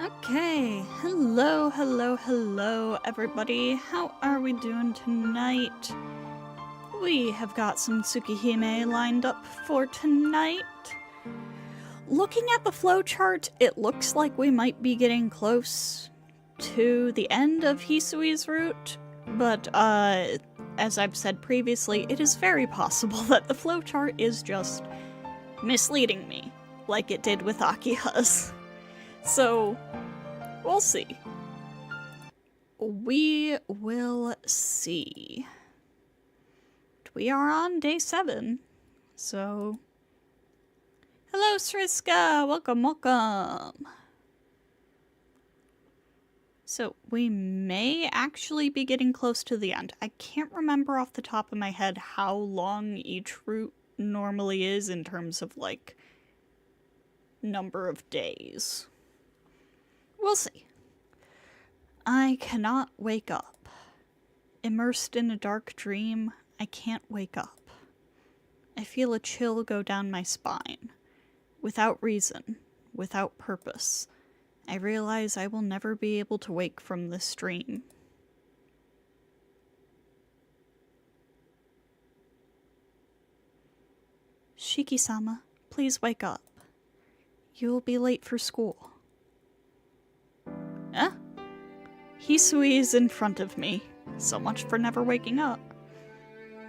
Okay, hello everybody. How are we doing tonight? We have got some Tsukihime lined up for tonight. Looking at the flowchart, it looks like we might be getting close to the end of Hisui's Route, but as I've said previously, it is very possible that the flowchart is just misleading me, like it did with Akiha's. So, we'll see. We will see. We are on day 7, so... Hello, Sriska! Welcome! So, we may actually be getting close to the end. I can't remember off the top of my head how long each route normally is in terms of, like, number of days. We'll see. I cannot wake up. Immersed in a dark dream, I can't wake up. I feel a chill go down my spine. Without reason, without purpose. I realize I will never be able to wake from this dream. Shiki-sama, please wake up. You will be late for school. Eh? Hisui is in front of me. So much for never waking up.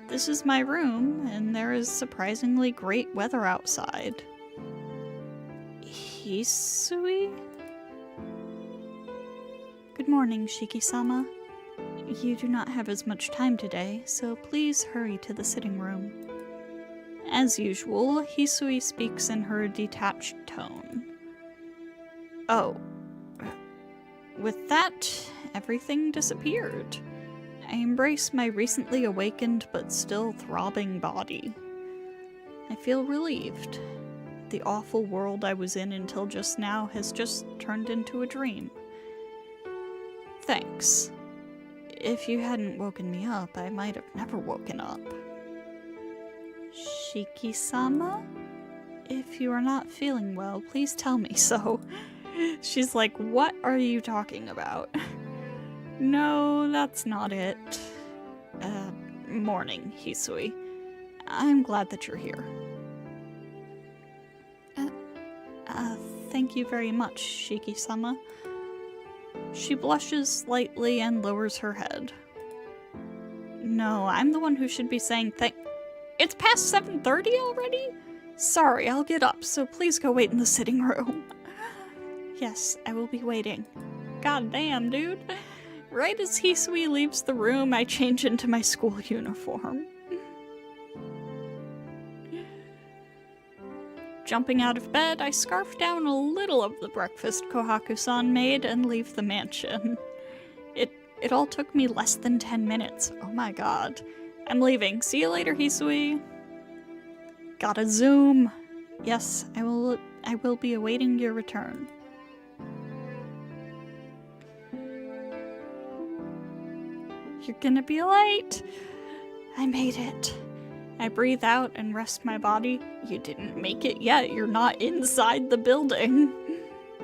This is my room, and there is surprisingly great weather outside. Hisui? Good morning, Shiki-sama. You do not have as much time today, so please hurry to the sitting room. As usual, Hisui speaks in her detached tone. Oh. With that, everything disappeared. I embrace my recently awakened but still throbbing body. I feel relieved. The awful world I was in until just now has just turned into a dream. Thanks. If you hadn't woken me up, I might have never woken up. Shiki-sama? If you are not feeling well, please tell me so. She's like, what are you talking about? No, that's not it. Morning, Hisui. I'm glad that you're here. Thank you very much, Shiki-sama. She blushes slightly and lowers her head. No, I'm the one who should be saying It's past 7:30 already? Sorry, I'll get up, so please go wait in the sitting room. Yes, I will be waiting. God damn, dude. Right as Hisui leaves the room, I change into my school uniform. Jumping out of bed, I scarf down a little of the breakfast Kohaku-san made and leave the mansion. It all took me less than 10 minutes. Oh my god. I'm leaving. See you later, Hisui. Gotta zoom. Yes, I will be awaiting your return. You're gonna be late. I made it. I breathe out and rest my body. You didn't make it yet. You're not inside the building.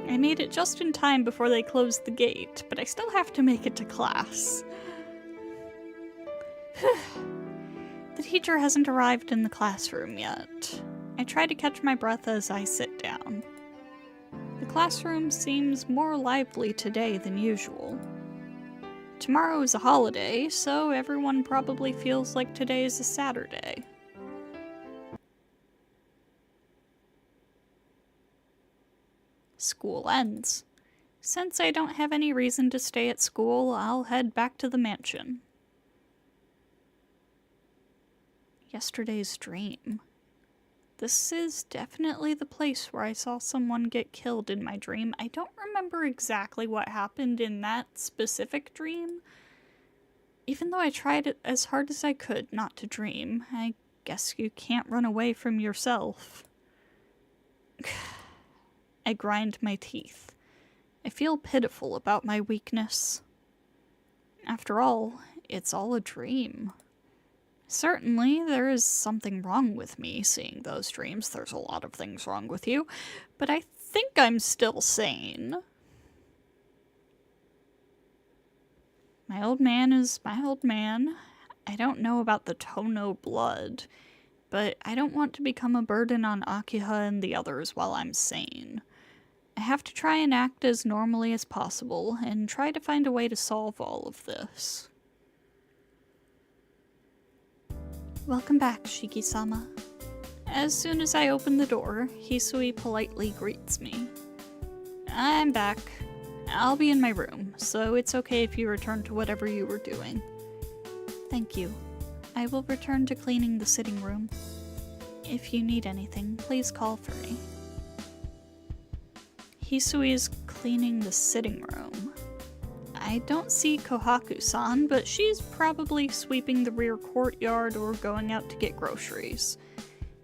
I made it just in time before they closed the gate, but I still have to make it to class. The teacher hasn't arrived in the classroom yet. I try to catch my breath as I sit down. The classroom seems more lively today than usual. Tomorrow is a holiday, so everyone probably feels like today is a Saturday. School ends. Since I don't have any reason to stay at school, I'll head back to the mansion. Yesterday's dream. This is definitely the place where I saw someone get killed in my dream. I don't remember exactly what happened in that specific dream. Even though I tried as hard as I could not to dream, I guess you can't run away from yourself. I grind my teeth. I feel pitiful about my weakness. After all, it's all a dream. Certainly, there is something wrong with me seeing those dreams. There's a lot of things wrong with you, but I think I'm still sane. My old man is my old man. I don't know about the Tono blood, but I don't want to become a burden on Akiha and the others while I'm sane. I have to try and act as normally as possible, and try to find a way to solve all of this. Welcome back, Shiki-sama. As soon as I open the door, Hisui politely greets me. I'm back. I'll be in my room, so it's okay if you return to whatever you were doing. Thank you. I will return to cleaning the sitting room. If you need anything, please call for me. Hisui is cleaning the sitting room. I don't see Kohaku-san, but she's probably sweeping the rear courtyard or going out to get groceries.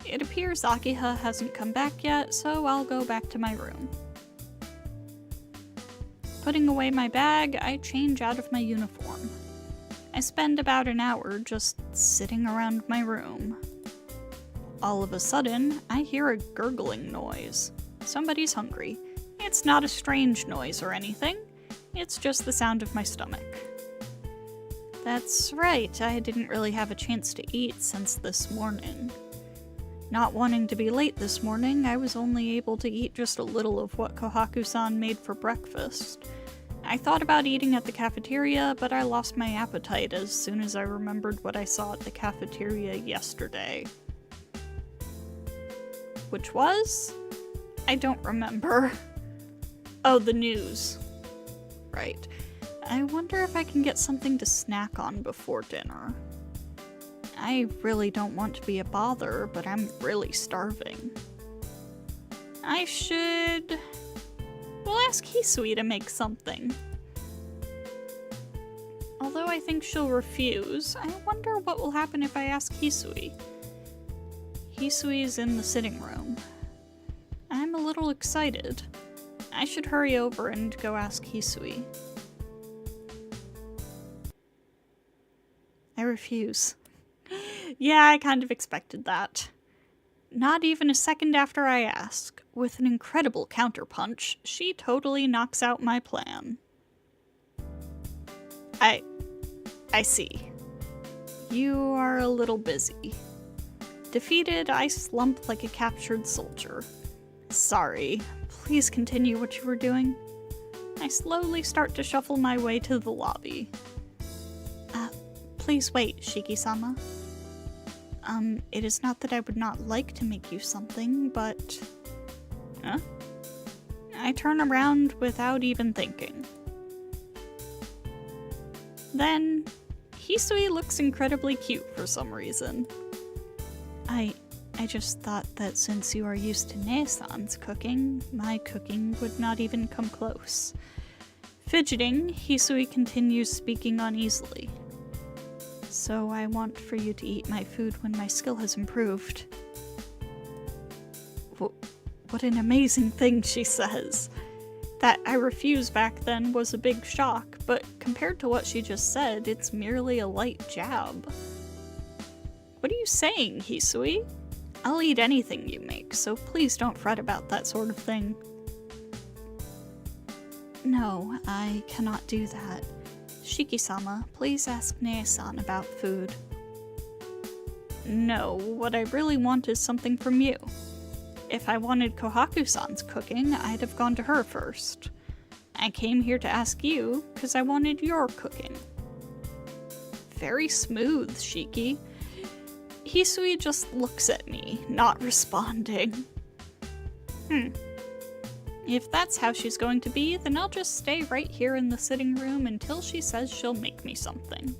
It appears Akiha hasn't come back yet, so I'll go back to my room. Putting away my bag, I change out of my uniform. I spend about an hour just sitting around my room. All of a sudden, I hear a gurgling noise. Somebody's hungry. It's not a strange noise or anything. It's just the sound of my stomach. That's right, I didn't really have a chance to eat since this morning. Not wanting to be late this morning, I was only able to eat just a little of what Kohaku-san made for breakfast. I thought about eating at the cafeteria, but I lost my appetite as soon as I remembered what I saw at the cafeteria yesterday. Which was? I don't remember. Oh, the news. Right. I wonder if I can get something to snack on before dinner. I really don't want to be a bother, but I'm really starving. We'll ask Hisui to make something. Although I think she'll refuse, I wonder what will happen if I ask Hisui. Hisui's in the sitting room. I'm a little excited. I should hurry over and go ask Hisui. I refuse. Yeah, I kind of expected that. Not even a second after I ask, with an incredible counterpunch, she totally knocks out my plan. I see. You are a little busy. Defeated, I slump like a captured soldier. Sorry. Please continue what you were doing. I slowly start to shuffle my way to the lobby. Please wait, Shiki-sama. It is not that I would not like to make you something, but... Huh? I turn around without even thinking. Then, Hisui looks incredibly cute for some reason. I just thought that since you are used to Ne-san's cooking, my cooking would not even come close. Fidgeting, Hisui continues speaking uneasily. So I want for you to eat my food when my skill has improved. What an amazing thing, she says. That I refused back then was a big shock, but compared to what she just said, it's merely a light jab. What are you saying, Hisui? I'll eat anything you make, so please don't fret about that sort of thing. No, I cannot do that. Shiki-sama, please ask Ne-san about food. No, what I really want is something from you. If I wanted Kohaku-san's cooking, I'd have gone to her first. I came here to ask you because I wanted your cooking. Very smooth, Shiki. Hisui just looks at me, not responding. If that's how she's going to be, then I'll just stay right here in the sitting room until she says she'll make me something.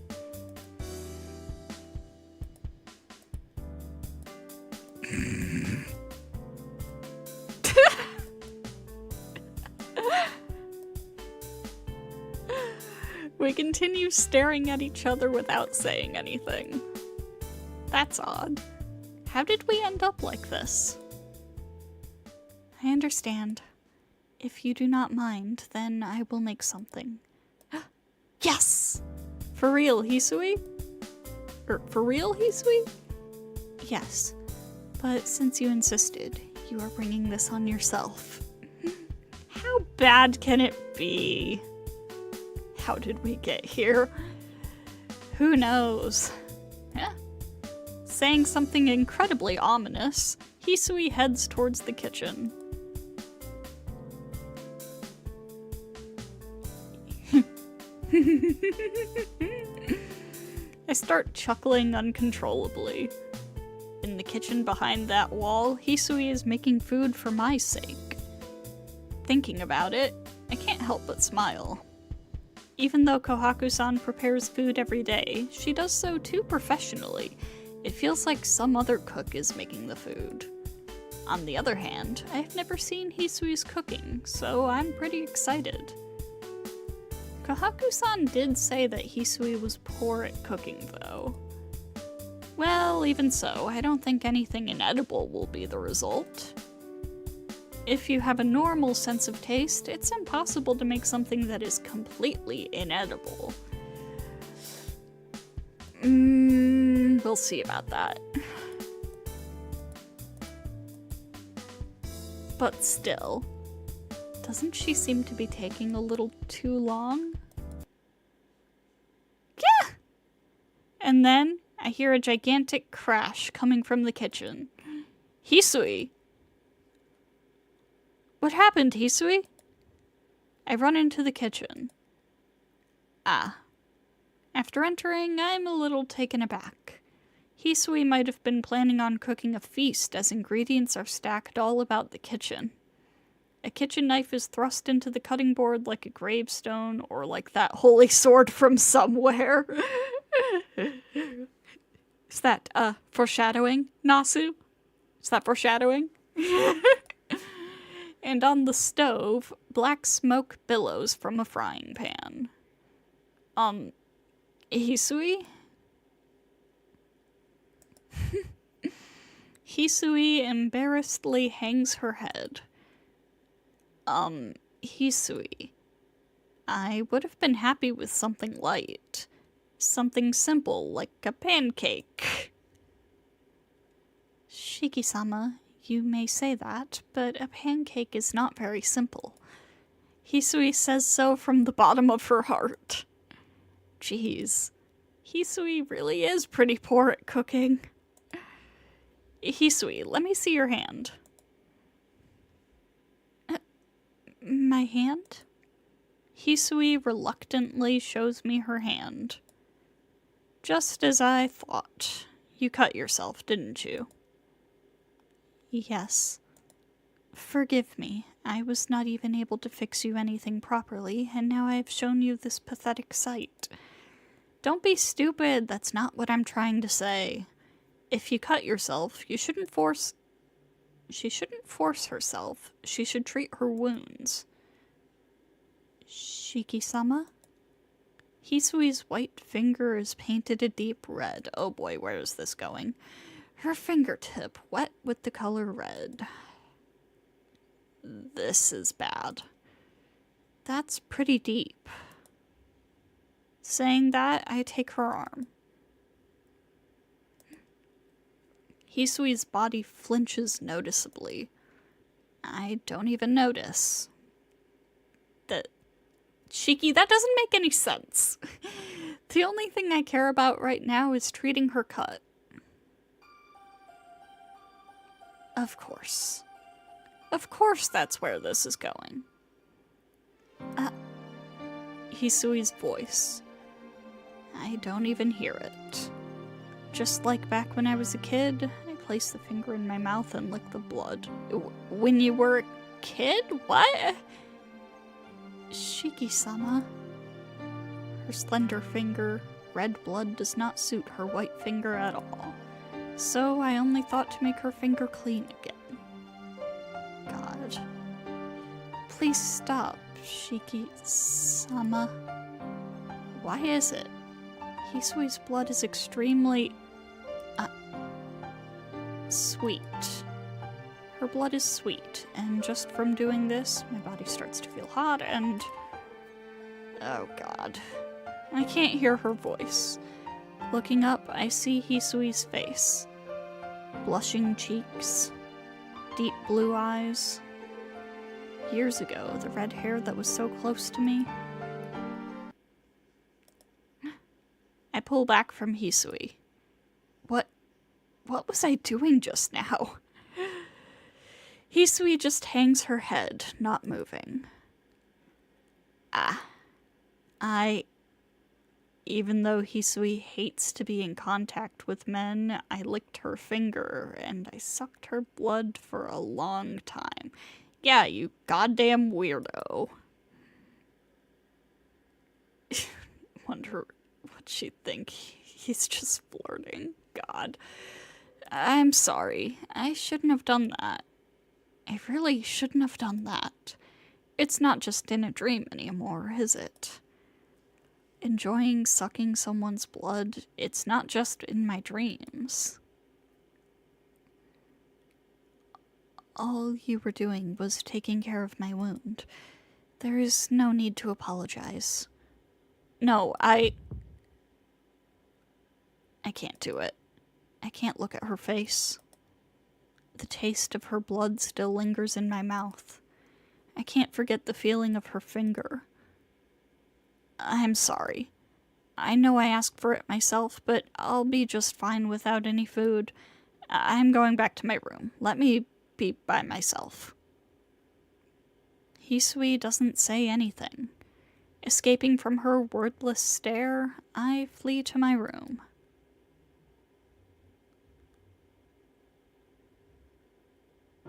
We continue staring at each other without saying anything. That's odd. How did we end up like this? I understand. If you do not mind, then I will make something. Yes! For real, Hisui? For real, Hisui? Yes. But since you insisted, you are bringing this on yourself. How bad can it be? How did we get here? Who knows? Yeah. Saying something incredibly ominous, Hisui heads towards the kitchen. I start chuckling uncontrollably. In the kitchen behind that wall, Hisui is making food for my sake. Thinking about it, I can't help but smile. Even though Kohaku-san prepares food every day, she does so too professionally. It feels like some other cook is making the food. On the other hand, I've never seen Hisui's cooking, so I'm pretty excited. Kohaku-san did say that Hisui was poor at cooking, though. Well, even so, I don't think anything inedible will be the result. If you have a normal sense of taste, it's impossible to make something that is completely inedible. We'll see about that. But still, doesn't she seem to be taking a little too long? Yeah! And then I hear a gigantic crash coming from the kitchen. Hisui! What happened, Hisui? I run into the kitchen. Ah. After entering, I'm a little taken aback. Hisui might have been planning on cooking a feast, as ingredients are stacked all about the kitchen. A kitchen knife is thrust into the cutting board like a gravestone, or like that holy sword from somewhere. Is that, foreshadowing, Nasu? Is that foreshadowing? And on the stove, black smoke billows from a frying pan. Hisui? Hisui embarrassedly hangs her head. Hisui. I would have been happy with something light. Something simple, like a pancake. Shiki-sama, you may say that, but a pancake is not very simple. Hisui says so from the bottom of her heart. Jeez. Hisui really is pretty poor at cooking. Hisui, let me see your hand. My hand? Hisui reluctantly shows me her hand. Just as I thought. You cut yourself, didn't you? Yes. Forgive me. I was not even able to fix you anything properly, and now I have shown you this pathetic sight. Don't be stupid, that's not what I'm trying to say. If you cut yourself, you shouldn't force... She shouldn't force herself. She should treat her wounds. Shiki-sama? Hisui's white finger is painted a deep red. Oh boy, where is this going? Her fingertip wet with the color red. This is bad. That's pretty deep. Saying that, I take her arm. Hisui's body flinches noticeably. I don't even notice. Shiki, that doesn't make any sense. The only thing I care about right now is treating her cut. Of course. Of course that's where this is going. Hisui's voice. I don't even hear it. Just like back when I was a kid, I placed the finger in my mouth and licked the blood. When you were a kid? What? Shiki-sama. Her slender finger, red blood does not suit her white finger at all. So I only thought to make her finger clean again. God. Please stop, Shiki-sama. Why is it? Hisui's blood is extremely... sweet. Her blood is sweet, and just from doing this, my body starts to feel hot and... Oh god. I can't hear her voice. Looking up, I see Hisui's face. Blushing cheeks. Deep blue eyes. Years ago, the red hair that was so close to me. I pull back from Hisui. What was I doing just now? Hisui just hangs her head, not moving. Even though Hisui hates to be in contact with men, I licked her finger and I sucked her blood for a long time. Yeah, you goddamn weirdo. Wonder what she'd think. He's just flirting. God. I'm sorry. I shouldn't have done that. I really shouldn't have done that. It's not just in a dream anymore, is it? Enjoying sucking someone's blood, it's not just in my dreams. All you were doing was taking care of my wound. There is no need to apologize. No, I can't do it. I can't look at her face. The taste of her blood still lingers in my mouth. I can't forget the feeling of her finger. I'm sorry. I know I asked for it myself, but I'll be just fine without any food. I'm going back to my room. Let me be by myself. Hisui doesn't say anything. Escaping from her wordless stare, I flee to my room.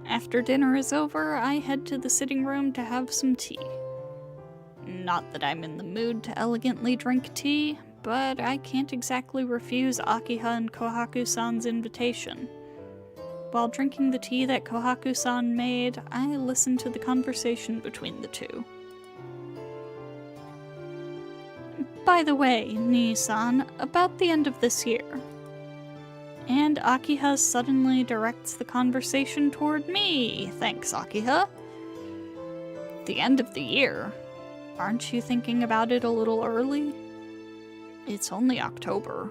After dinner is over, I head to the sitting room to have some tea. Not that I'm in the mood to elegantly drink tea, but I can't exactly refuse Akiha and Kohaku-san's invitation. While drinking the tea that Kohaku-san made, I listen to the conversation between the two. By the way, Nii-san, about the end of this year. And Akiha suddenly directs the conversation toward me. Thanks, Akiha. The end of the year? Aren't you thinking about it a little early? It's only October.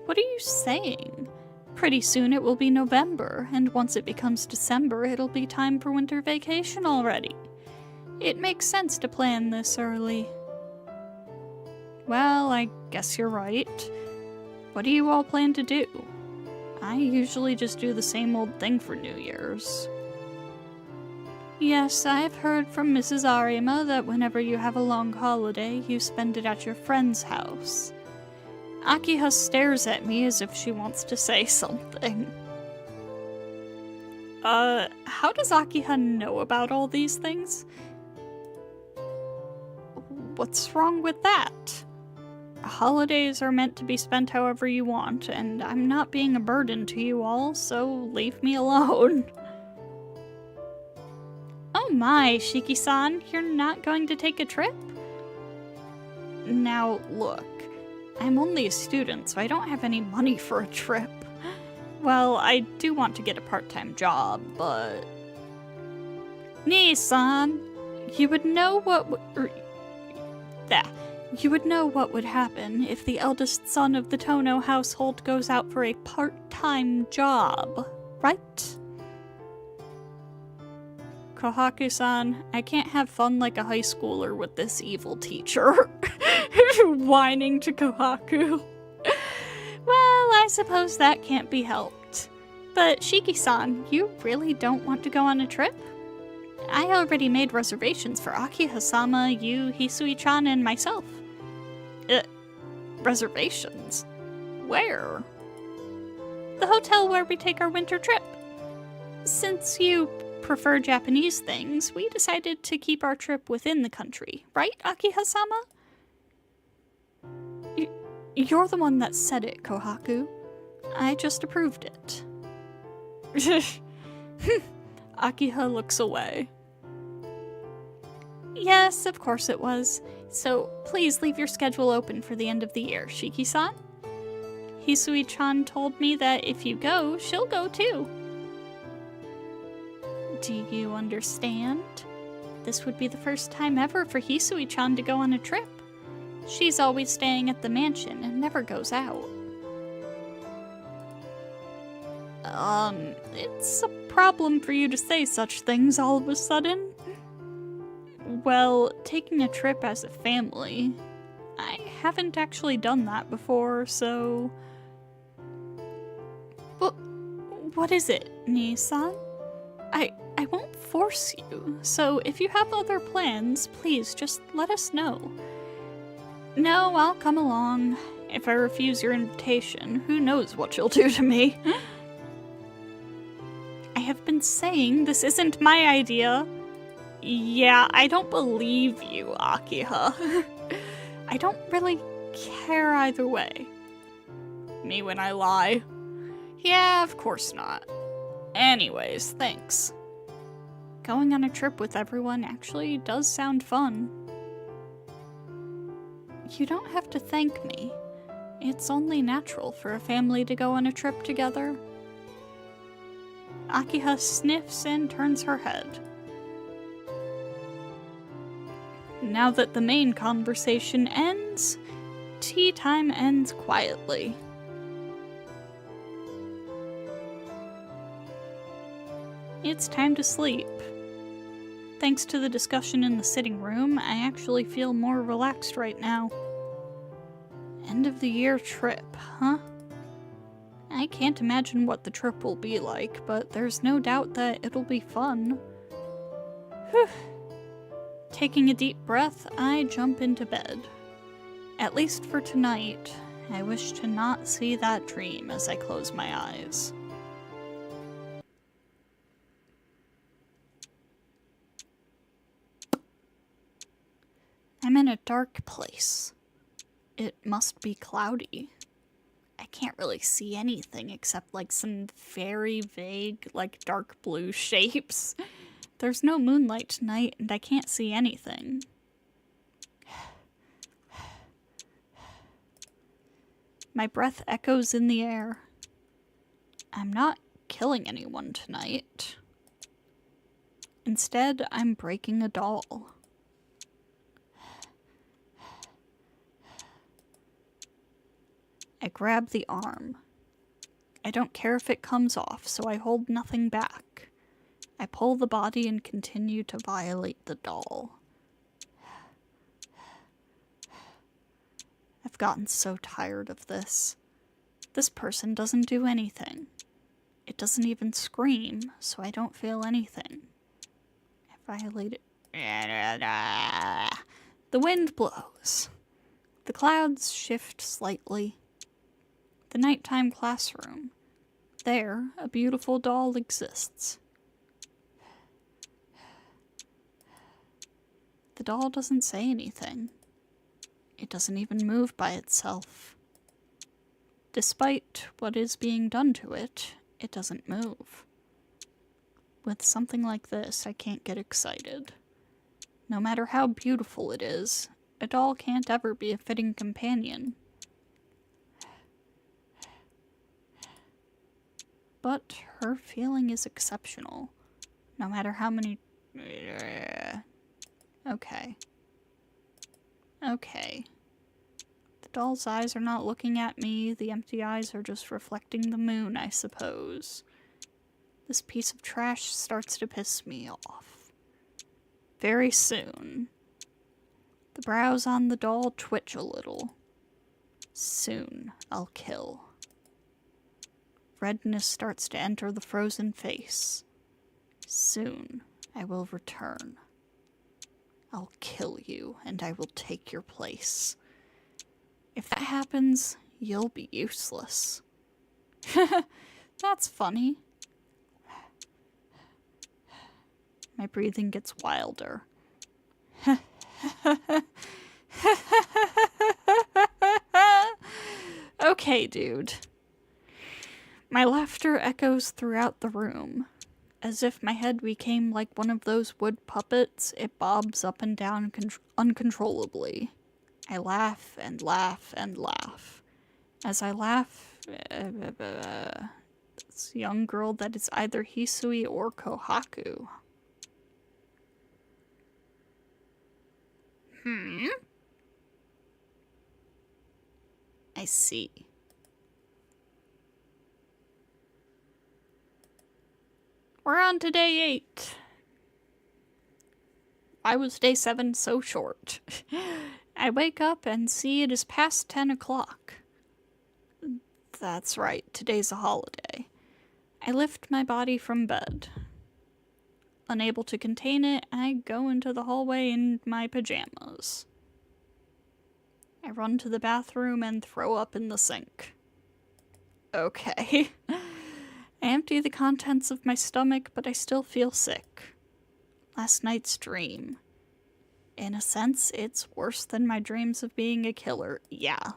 What are you saying? Pretty soon it will be November, and once it becomes December, it'll be time for winter vacation already. It makes sense to plan this early. Well, I guess you're right. What do you all plan to do? I usually just do the same old thing for New Year's. Yes, I've heard from Mrs. Arima that whenever you have a long holiday, you spend it at your friend's house. Akiha stares at me as if she wants to say something. How does Akiha know about all these things? What's wrong with that? Holidays are meant to be spent however you want, and I'm not being a burden to you all, so leave me alone. Oh my, Shiki-san, you're not going to take a trip? Now, look, I'm only a student, so I don't have any money for a trip. Well, I do want to get a part-time job, but... Nii-san, you would know what You would know what would happen if the eldest son of the Tono household goes out for a part-time job, right? Kohaku-san, I can't have fun like a high schooler with this evil teacher. Whining to Kohaku. Well, I suppose that can't be helped. But Shiki-san, you really don't want to go on a trip? I already made reservations for Akiha-sama, you, Hisui-chan, and myself. Reservations? Where? The hotel where we take our winter trip. Since you prefer Japanese things, we decided to keep our trip within the country, right, Akiha-sama? You're the one that said it, Kohaku. I just approved it. Akiha looks away. Yes, of course it was. So please leave your schedule open for the end of the year, Shiki-san. Hisui-chan told me that if you go, she'll go too. Do you understand? This would be the first time ever for Hisui-chan to go on a trip. She's always staying at the mansion and never goes out. It's a problem for you to say such things all of a sudden. Well, taking a trip as a family, I haven't actually done that before, so... What is it, Nissan? I won't force you, so if you have other plans, please just let us know. No, I'll come along. If I refuse your invitation, who knows what you'll do to me. I have been saying this isn't my idea. Yeah, I don't believe you, Akiha. I don't really care either way. Me when I lie. Yeah, of course not. Anyways, thanks. Going on a trip with everyone actually does sound fun. You don't have to thank me. It's only natural for a family to go on a trip together. Akiha sniffs and turns her head. Now that the main conversation ends, tea time ends quietly. It's time to sleep. Thanks to the discussion in the sitting room, I actually feel more relaxed right now. End of the year trip, huh? I can't imagine what the trip will be like, but there's no doubt that it'll be fun. Whew. Taking a deep breath, I jump into bed. At least for tonight, I wish to not see that dream as I close my eyes. I'm in a dark place. It must be cloudy. I can't really see anything except like some very vague, like dark blue shapes. There's no moonlight tonight and I can't see anything. My breath echoes in the air. I'm not killing anyone tonight. Instead, I'm breaking a doll. I grab the arm. I don't care if it comes off, so I hold nothing back. I pull the body and continue to violate the doll. I've gotten so tired of this. This person doesn't do anything. It doesn't even scream, so I don't feel anything. I violate it. The wind blows. The clouds shift slightly. The nighttime classroom. There, a beautiful doll exists. The doll doesn't say anything. It doesn't even move by itself. Despite what is being done to it, it doesn't move. With something like this, I can't get excited. No matter how beautiful it is, a doll can't ever be a fitting companion. But her feeling is exceptional, no matter how many... Okay. Okay. The doll's eyes are not looking at me, the empty eyes are just reflecting the moon, I suppose. This piece of trash starts to piss me off. Very soon. The brows on the doll twitch a little. Soon, I'll kill. Redness starts to enter the frozen face. Soon, I will return. I'll kill you, and I will take your place. If that happens, you'll be useless. That's funny. My breathing gets wilder. Okay, dude. My laughter echoes throughout the room. As if my head became like one of those wood puppets, it bobs up and down uncontrollably. I laugh and laugh and laugh. As I laugh, this young girl that is either Hisui or Kohaku. I see. We're on to day 8. Why was day 7 so short? I wake up and see it is past 10 o'clock. That's right, today's a holiday. I lift my body from bed. Unable to contain it, I go into the hallway in my pajamas. I run to the bathroom and throw up in the sink. Okay. I empty the contents of my stomach, but I still feel sick. Last night's dream. In a sense, it's worse than my dreams of being a killer. Yeah,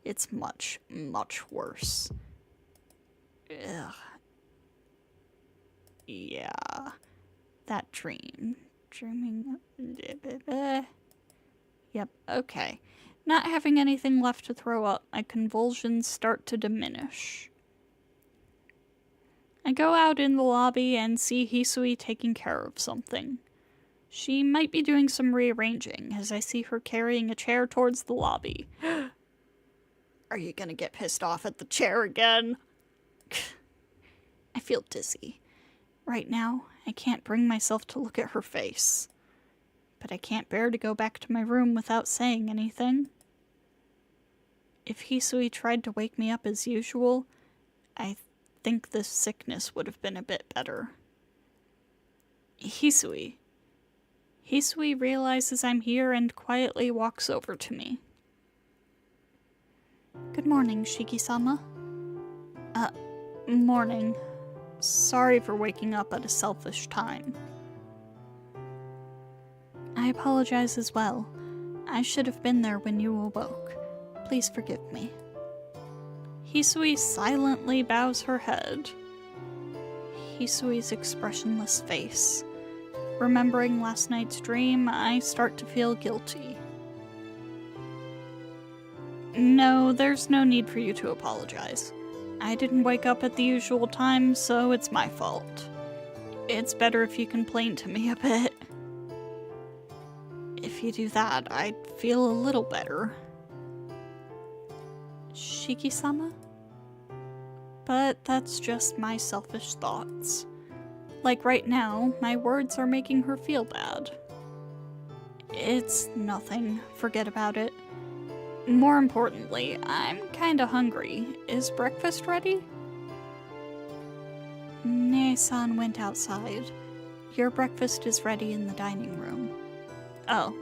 it's much, much worse. Ugh. Yeah. That dream. Dreaming. Yep, okay. Not having anything left to throw up, my convulsions start to diminish. I go out in the lobby and see Hisui taking care of something. She might be doing some rearranging, as I see her carrying a chair towards the lobby. Are you gonna get pissed off at the chair again? I feel dizzy. Right now, I can't bring myself to look at her face. But I can't bear to go back to my room without saying anything. If Hisui tried to wake me up as usual, I think this sickness would have been a bit better. Hisui. Hisui realizes I'm here and quietly walks over to me. Good morning, Shiki-sama. Morning. Sorry for waking up at a selfish time. I apologize as well. I should have been there when you awoke. Please forgive me. Hisui silently bows her head. Hisui's expressionless face. Remembering last night's dream, I start to feel guilty. No, there's no need for you to apologize. I didn't wake up at the usual time, so it's my fault. It's better if you complain to me a bit. If you do that, I'd feel a little better. Shiki-sama? But that's just my selfish thoughts. Like right now, my words are making her feel bad. It's nothing. Forget about it. More importantly, I'm kinda hungry. Is breakfast ready? Ne-san went outside. Your breakfast is ready in the dining room. Oh.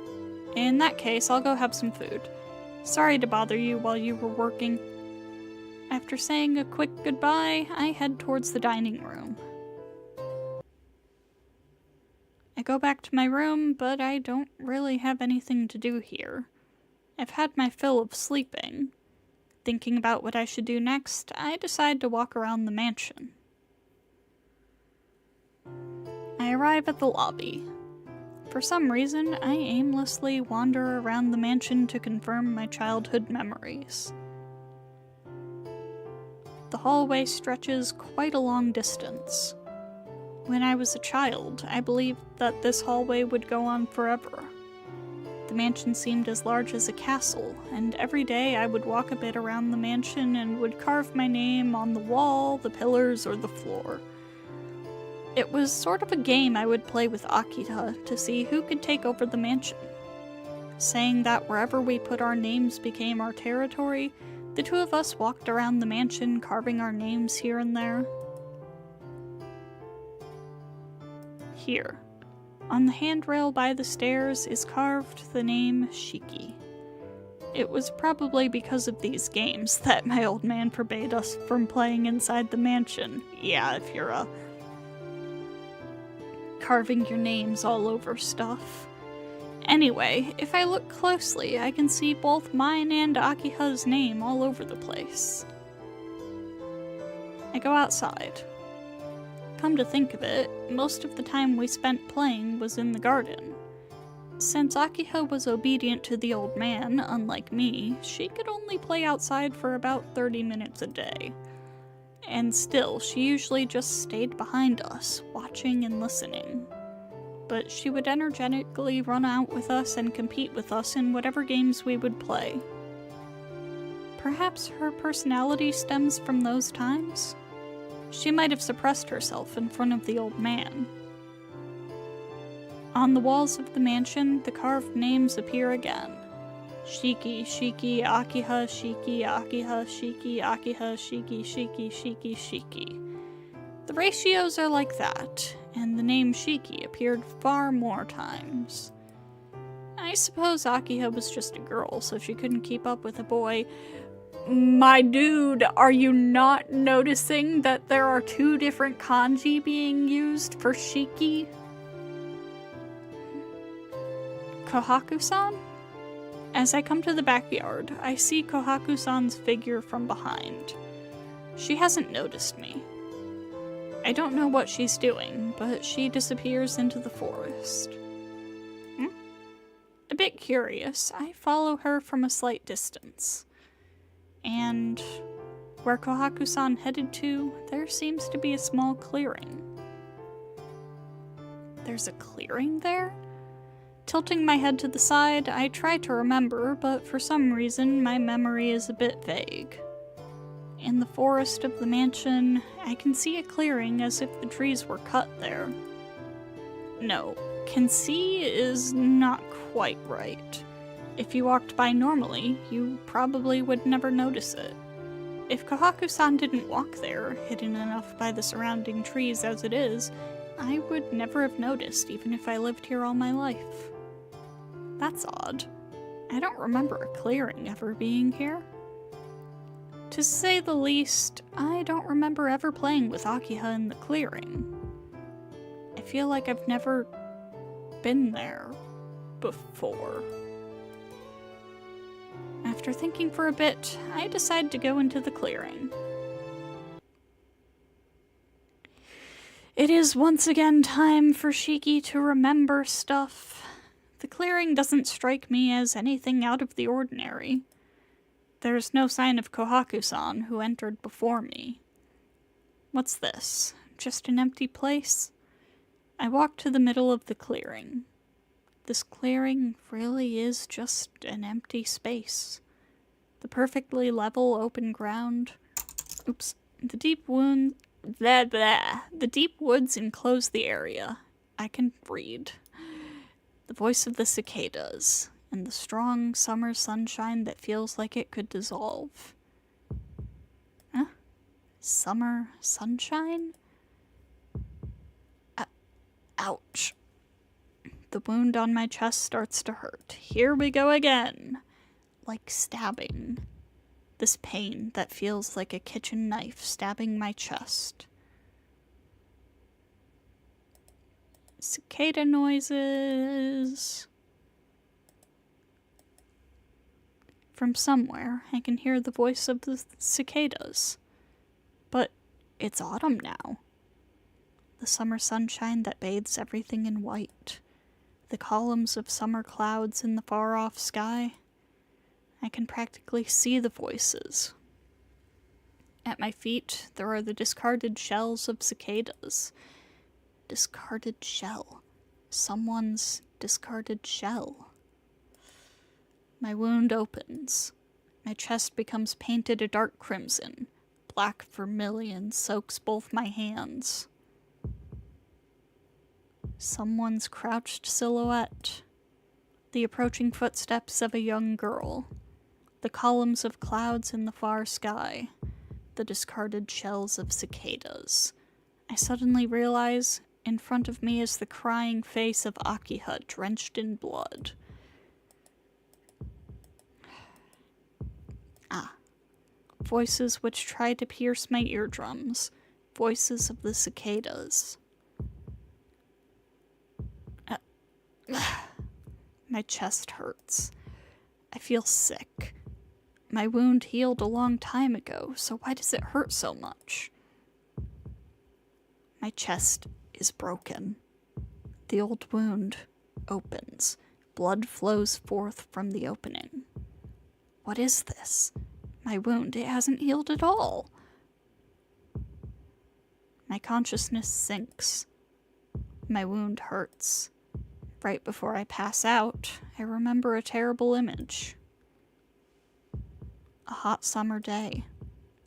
In that case, I'll go have some food. Sorry to bother you while you were working. After saying a quick goodbye, I head towards the dining room. I go back to my room, but I don't really have anything to do here. I've had my fill of sleeping. Thinking about what I should do next, I decide to walk around the mansion. I arrive at the lobby. For some reason, I aimlessly wander around the mansion to confirm my childhood memories. The hallway stretches quite a long distance. When I was a child, I believed that this hallway would go on forever. The mansion seemed as large as a castle, and every day I would walk a bit around the mansion and would carve my name on the wall, the pillars, or the floor. It was sort of a game I would play with Akita to see who could take over the mansion. Saying that wherever we put our names became our territory, the two of us walked around the mansion carving our names here and there. Here, on the handrail by the stairs, is carved the name Shiki. It was probably because of these games that my old man forbade us from playing inside the mansion. Yeah, if you're carving your names all over stuff. Anyway, if I look closely, I can see both mine and Akiha's name all over the place. I go outside. Come to think of it, most of the time we spent playing was in the garden. Since Akiha was obedient to the old man, unlike me, she could only play outside for about 30 minutes a day. And still, she usually just stayed behind us, watching and listening. But she would energetically run out with us and compete with us in whatever games we would play. Perhaps her personality stems from those times? She might have suppressed herself in front of the old man. On the walls of the mansion, the carved names appear again. Shiki, Shiki, Akiha, Shiki, Akiha, Shiki, Akiha, Shiki, Shiki, Shiki, Shiki. The ratios are like that, and the name Shiki appeared far more times. I suppose Akiha was just a girl, so she couldn't keep up with a boy. My dude, are you not noticing that there are 2 different kanji being used for Shiki? Kohaku-san? As I come to the backyard, I see Kohaku-san's figure from behind. She hasn't noticed me. I don't know what she's doing, but she disappears into the forest. A bit curious, I follow her from a slight distance. And where Kohaku-san headed to, there seems to be a small clearing. There's a clearing there? Tilting my head to the side, I try to remember, but for some reason my memory is a bit vague. In the forest of the mansion, I can see a clearing as if the trees were cut there. No, can see is not quite right. If you walked by normally, you probably would never notice it. If Kohaku-san didn't walk there, hidden enough by the surrounding trees as it is, I would never have noticed even if I lived here all my life. That's odd. I don't remember a clearing ever being here. To say the least, I don't remember ever playing with Akiha in the clearing. I feel like I've never been there before. After thinking for a bit, I decide to go into the clearing. It is once again time for Shiki to remember stuff. The clearing doesn't strike me as anything out of the ordinary. There's no sign of Kohaku-san, who entered before me. What's this? Just an empty place? I walk to the middle of the clearing. This clearing really is just an empty space. The perfectly level open ground. Oops. The deep woods enclose the area. I can read. The voice of the cicadas, and the strong summer sunshine that feels like it could dissolve. Huh? Summer sunshine? Ouch. The wound on my chest starts to hurt. Here we go again. Like stabbing. This pain that feels like a kitchen knife stabbing my chest. Cicada noises. From somewhere, I can hear the voice of the cicadas. But it's autumn now. The summer sunshine that bathes everything in white. The columns of summer clouds in the far-off sky. I can practically see the voices. At my feet, there are the discarded shells of cicadas. Discarded shell. Someone's discarded shell. My wound opens. My chest becomes painted a dark crimson. Black vermilion soaks both my hands. Someone's crouched silhouette. The approaching footsteps of a young girl. The columns of clouds in the far sky. The discarded shells of cicadas. I suddenly realize in front of me is the crying face of Akiha drenched in blood. Voices which try to pierce my eardrums. Voices of the cicadas. My chest hurts. I feel sick. My wound healed a long time ago, so why does it hurt so much? My chest is broken. The old wound opens. Blood flows forth from the opening. What is this? My wound, it hasn't healed at all. My consciousness sinks. My wound hurts. Right before I pass out, I remember a terrible image. A hot summer day.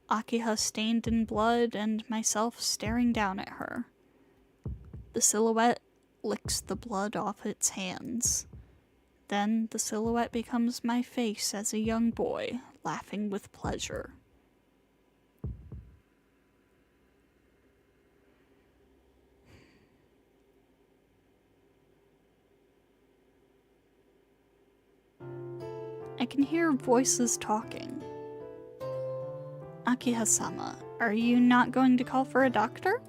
Akiha stained in blood and myself staring down at her. The silhouette licks the blood off its hands. Then the silhouette becomes my face as a young boy, laughing with pleasure. I can hear voices talking. Akiha-sama, are you not going to call for a doctor?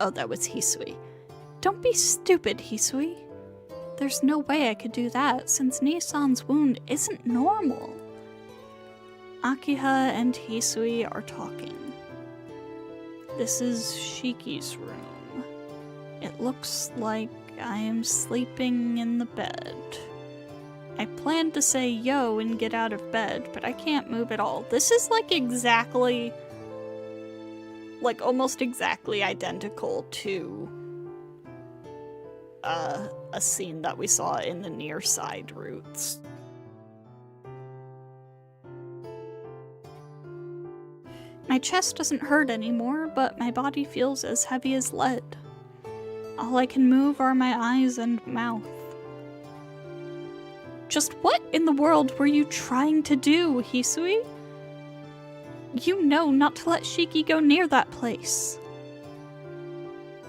Oh, that was Hisui. Don't be stupid, Hisui. There's no way I could do that, since Nissan's wound isn't normal. Akiha and Hisui are talking. This is Shiki's room. It looks like I am sleeping in the bed. I planned to say yo and get out of bed, but I can't move at all. This is almost exactly identical to a scene that we saw in the near side routes. My chest doesn't hurt anymore, but my body feels as heavy as lead. All I can move are my eyes and mouth. Just what in the world were you trying to do, Hisui? You know not to let Shiki go near that place.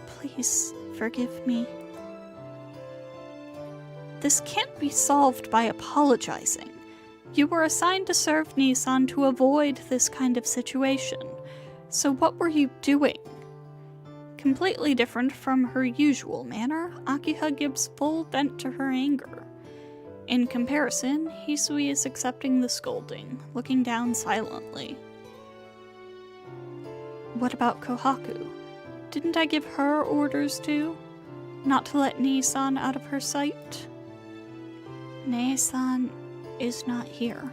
Please, forgive me. This can't be solved by apologizing. You were assigned to serve Nissan to avoid this kind of situation. So what were you doing? Completely different from her usual manner, Akiha gives full vent to her anger. In comparison, Hisui is accepting the scolding, looking down silently. What about Kohaku? Didn't I give her orders too? Not to let Nissan out of her sight? Nissan is not here.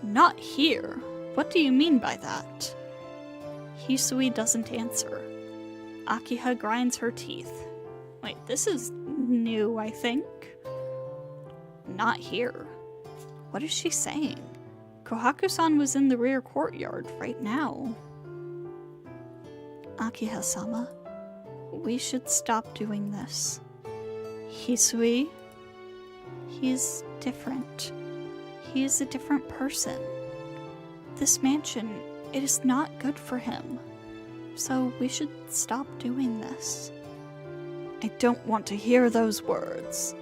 Not here? What do you mean by that? Hisui doesn't answer. Akiha grinds her teeth. Wait, this is new, I think. Not here. What is she saying? Kohaku-san was in the rear courtyard right now. Akiha-sama, we should stop doing this. Hisui? He is different. He is a different person. This mansion, it is not good for him. So we should stop doing this. I don't want to hear those words.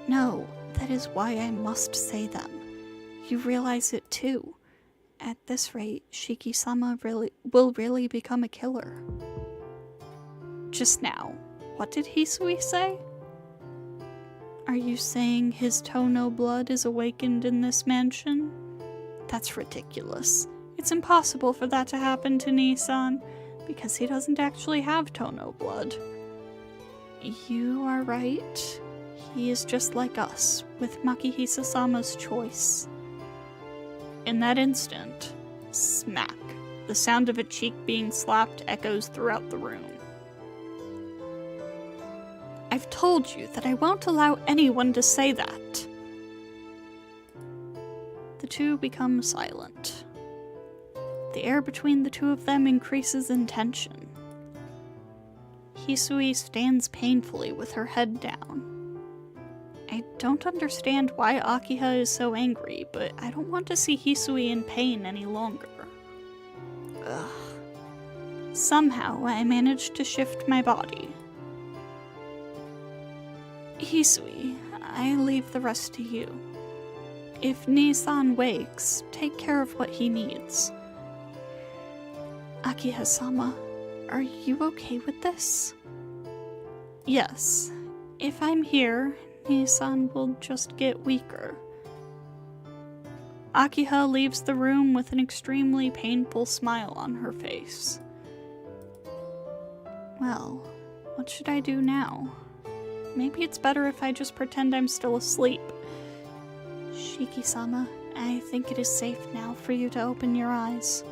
No, that is why I must say them. You realize it too. At this rate, Shiki-sama will really become a killer. Just now, what did Hisui say? Are you saying his Tono blood is awakened in this mansion? That's ridiculous. It's impossible for that to happen to Nissan, because he doesn't actually have Tono blood. You are right. He is just like us, with Makihisa-sama's choice. In that instant, smack, the sound of a cheek being slapped echoes throughout the room. I've told you that I won't allow anyone to say that. The two become silent. The air between the two of them increases in tension. Hisui stands painfully with her head down. I don't understand why Akiha is so angry, but I don't want to see Hisui in pain any longer. Ugh. Somehow I managed to shift my body. Hisui, I leave the rest to you. If Nissan wakes, take care of what he needs. Akiha-sama, are you okay with this? Yes. If I'm here, Nissan will just get weaker. Akiha leaves the room with an extremely painful smile on her face. Well, what should I do now? Maybe it's better if I just pretend I'm still asleep. Shiki-sama, I think it is safe now for you to open your eyes.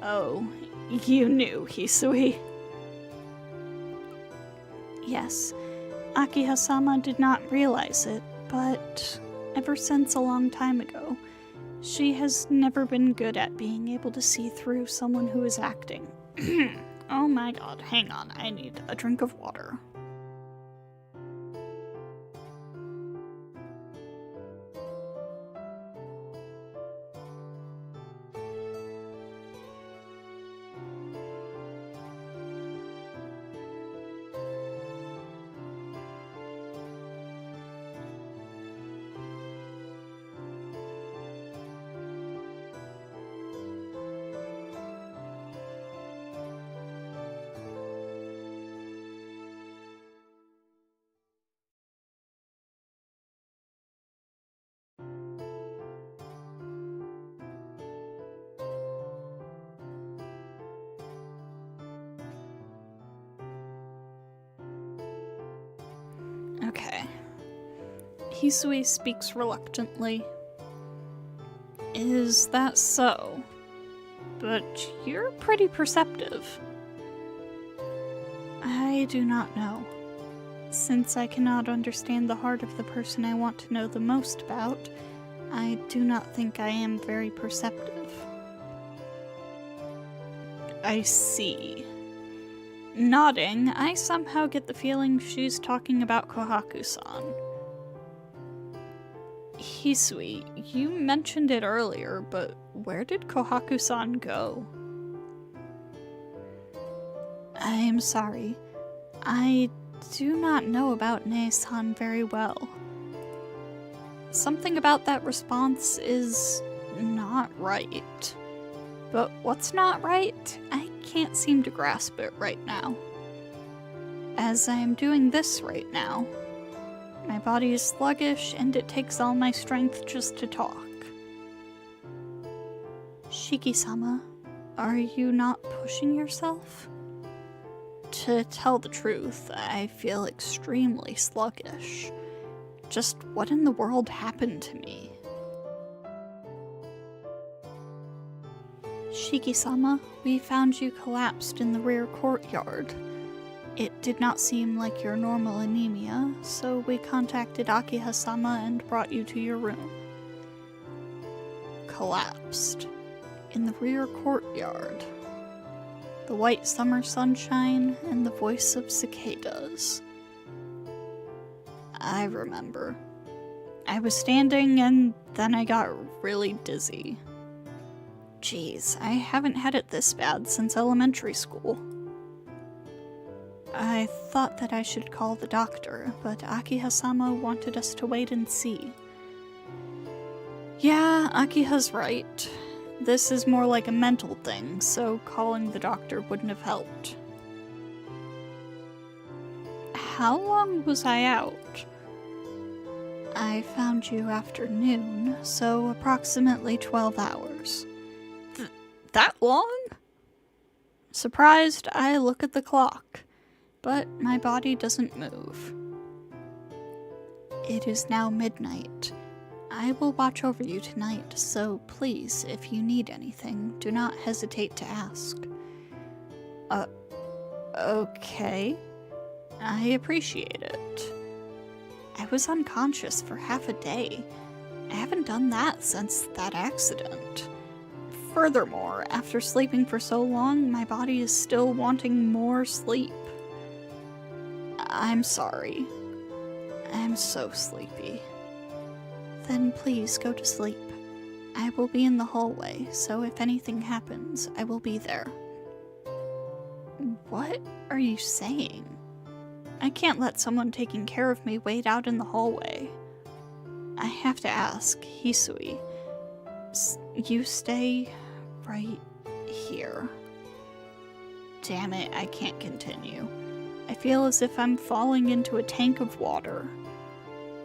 Oh, you knew, Hisui. Yes, Akiha-sama did not realize it, but ever since a long time ago, she has never been good at being able to see through someone who is acting. Oh my god, hang on, I need a drink of water. Hisui speaks reluctantly. Is that so? But you're pretty perceptive. I do not know. Since I cannot understand the heart of the person I want to know the most about, I do not think I am very perceptive. I see. Nodding, I somehow get the feeling she's talking about Kohaku-san. Hisui, you mentioned it earlier, but where did Kohaku-san go? I am sorry. I do not know about Nei-san very well. Something about that response is not right. But what's not right? I can't seem to grasp it right now. As I am doing this right now, my body is sluggish and it takes all my strength just to talk. Shiki-sama, are you not pushing yourself? To tell the truth, I feel extremely sluggish. Just what in the world happened to me? Shiki-sama, we found you collapsed in the rear courtyard. It did not seem like your normal anemia, so we contacted Akiha-sama and brought you to your room. Collapsed. In the rear courtyard. The white summer sunshine and the voice of cicadas. I remember. I was standing and then I got really dizzy. Jeez, I haven't had it this bad since elementary school. I thought that I should call the doctor, but Akiha-sama wanted us to wait and see. Yeah, Akiha's right. This is more like a mental thing, so calling the doctor wouldn't have helped. How long was I out? I found you after noon, so approximately 12 hours. That long? Surprised, I look at the clock, but my body doesn't move. It is now midnight. I will watch over you tonight, so please, if you need anything, do not hesitate to ask. Okay. I appreciate it. I was unconscious for half a day. I haven't done that since that accident. Furthermore, after sleeping for so long, my body is still wanting more sleep. I'm sorry. I'm so sleepy. Then please go to sleep. I will be in the hallway, so if anything happens, I will be there. What are you saying? I can't let someone taking care of me wait out in the hallway. I have to ask, Hisui, you stay right here. Damn it, I can't continue. I feel as if I'm falling into a tank of water.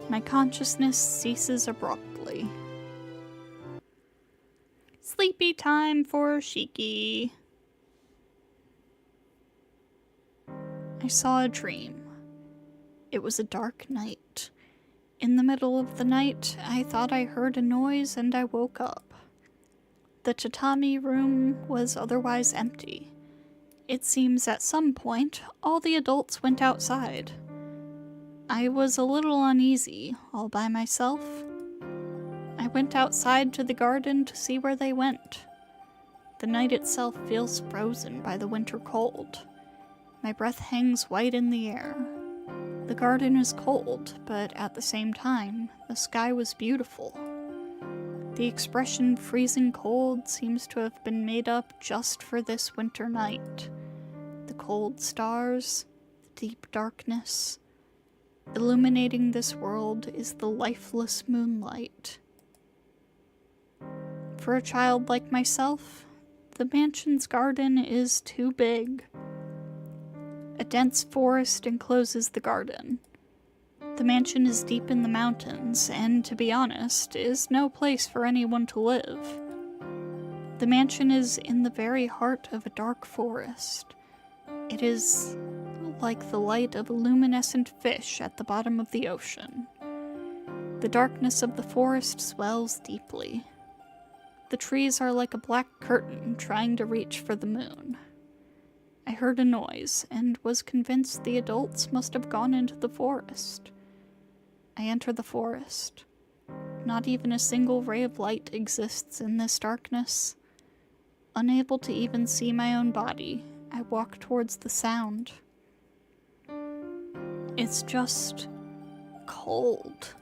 My consciousness ceases abruptly. Sleepy time for Shiki. I saw a dream. It was a dark night. In the middle of the night, I thought I heard a noise and I woke up. The tatami room was otherwise empty. It seems at some point, all the adults went outside. I was a little uneasy, all by myself. I went outside to the garden to see where they went. The night itself feels frozen by the winter cold. My breath hangs white in the air. The garden is cold, but at the same time, the sky was beautiful. The expression freezing cold seems to have been made up just for this winter night. The cold stars, the deep darkness. Illuminating this world is the lifeless moonlight. For a child like myself, the mansion's garden is too big. A dense forest encloses the garden. The mansion is deep in the mountains, and to be honest, is no place for anyone to live. The mansion is in the very heart of a dark forest. It is like the light of a luminescent fish at the bottom of the ocean. The darkness of the forest swells deeply. The trees are like a black curtain trying to reach for the moon. I heard a noise and was convinced the adults must have gone into the forest. I enter the forest. Not even a single ray of light exists in this darkness. Unable to even see my own body, I walk towards the sound. It's just cold.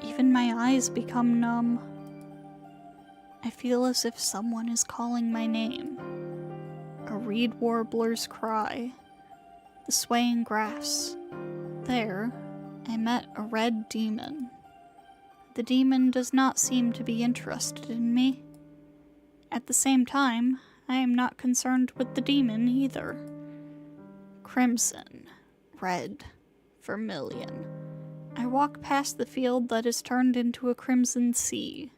Even my eyes become numb. I feel as if someone is calling my name. A reed warbler's cry. The swaying grass. There, I met a red demon. The demon does not seem to be interested in me. At the same time, I am not concerned with the demon either. Crimson, red, vermilion. I walk past the field that is turned into a crimson sea.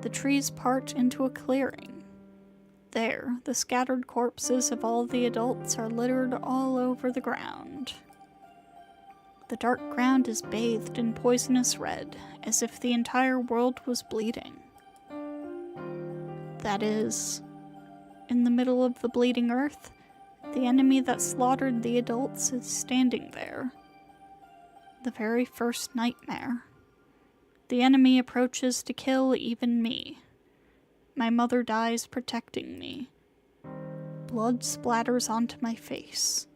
The trees part into a clearing. There, the scattered corpses of all the adults are littered all over the ground. The dark ground is bathed in poisonous red, as if the entire world was bleeding. That is, in the middle of the bleeding earth, the enemy that slaughtered the adults is standing there. The very first nightmare. The enemy approaches to kill even me. My mother dies protecting me. Blood splatters onto my face.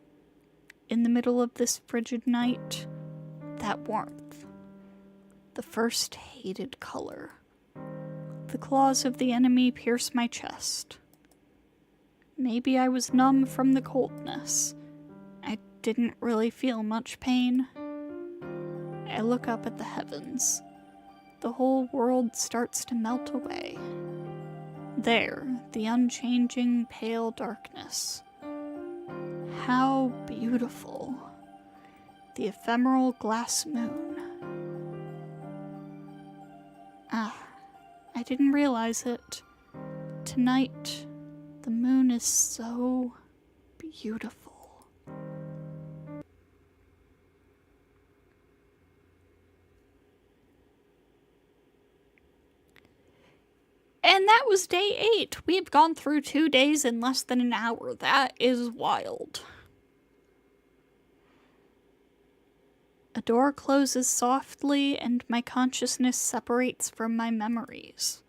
In the middle of this frigid night, that warmth. The first hated color. The claws of the enemy pierce my chest. Maybe I was numb from the coldness. I didn't really feel much pain. I look up at the heavens. The whole world starts to melt away. There, the unchanging pale darkness. How beautiful. The ephemeral glass moon. I didn't realize it. Tonight, the moon is so beautiful. And that was day 8. We've gone through 2 days in less than an hour. That is wild. A door closes softly, and my consciousness separates from my memories.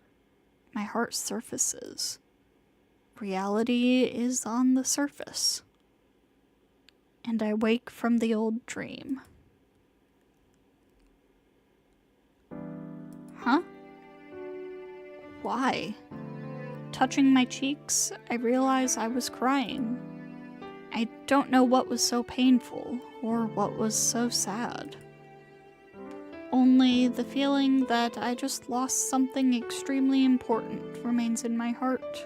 My heart surfaces. Reality is on the surface. And I wake from the old dream. Huh? Why? Touching my cheeks, I realize I was crying. I don't know what was so painful, or what was so sad. Only the feeling that I just lost something extremely important remains in my heart.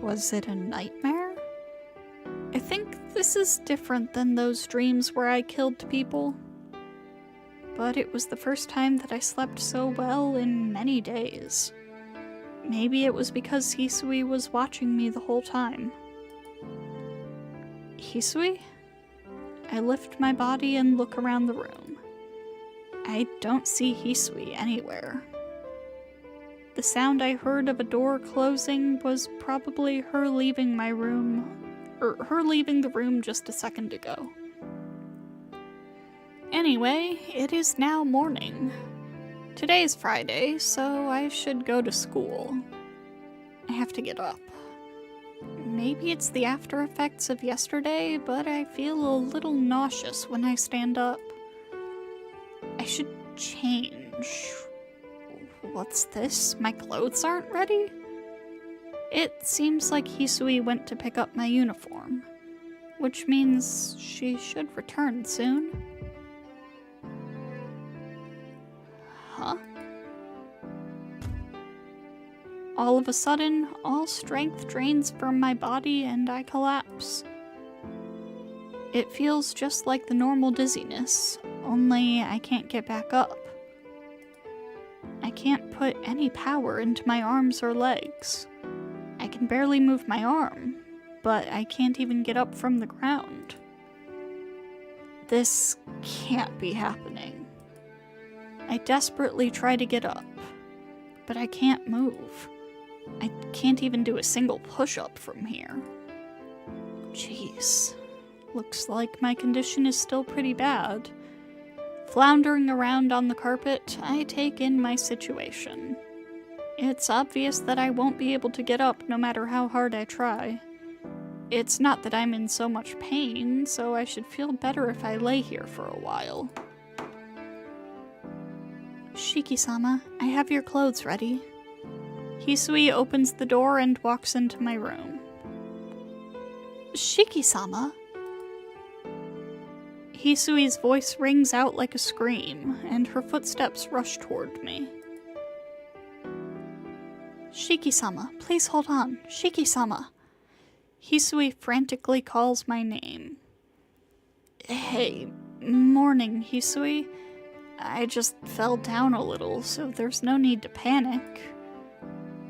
Was it a nightmare? I think this is different than those dreams where I killed people. But it was the first time that I slept so well in many days. Maybe it was because Hisui was watching me the whole time. Hisui? I lift my body and look around the room. I don't see Hisui anywhere. The sound I heard of a door closing was probably her leaving my room, or her leaving the room just a second ago. Anyway, it is now morning. Today's Friday, so I should go to school. I have to get up. Maybe it's the after effects of yesterday, but I feel a little nauseous when I stand up. I should change. What's this? My clothes aren't ready? It seems like Hisui went to pick up my uniform, which means she should return soon. Huh? All of a sudden, all strength drains from my body and I collapse. It feels just like the normal dizziness, only I can't get back up. I can't put any power into my arms or legs. I can barely move my arm, but I can't even get up from the ground. This can't be happening. I desperately try to get up, but I can't move. I can't even do a single push-up from here. Jeez. Looks like my condition is still pretty bad. Floundering around on the carpet, I take in my situation. It's obvious that I won't be able to get up no matter how hard I try. It's not that I'm in so much pain, so I should feel better if I lay here for a while. Shiki-sama, I have your clothes ready. Hisui opens the door and walks into my room. Shiki-sama? Hisui's voice rings out like a scream, and her footsteps rush toward me. Shiki-sama, please hold on. Shiki-sama. Hisui frantically calls my name. Hey, morning, Hisui. I just fell down a little, so there's no need to panic.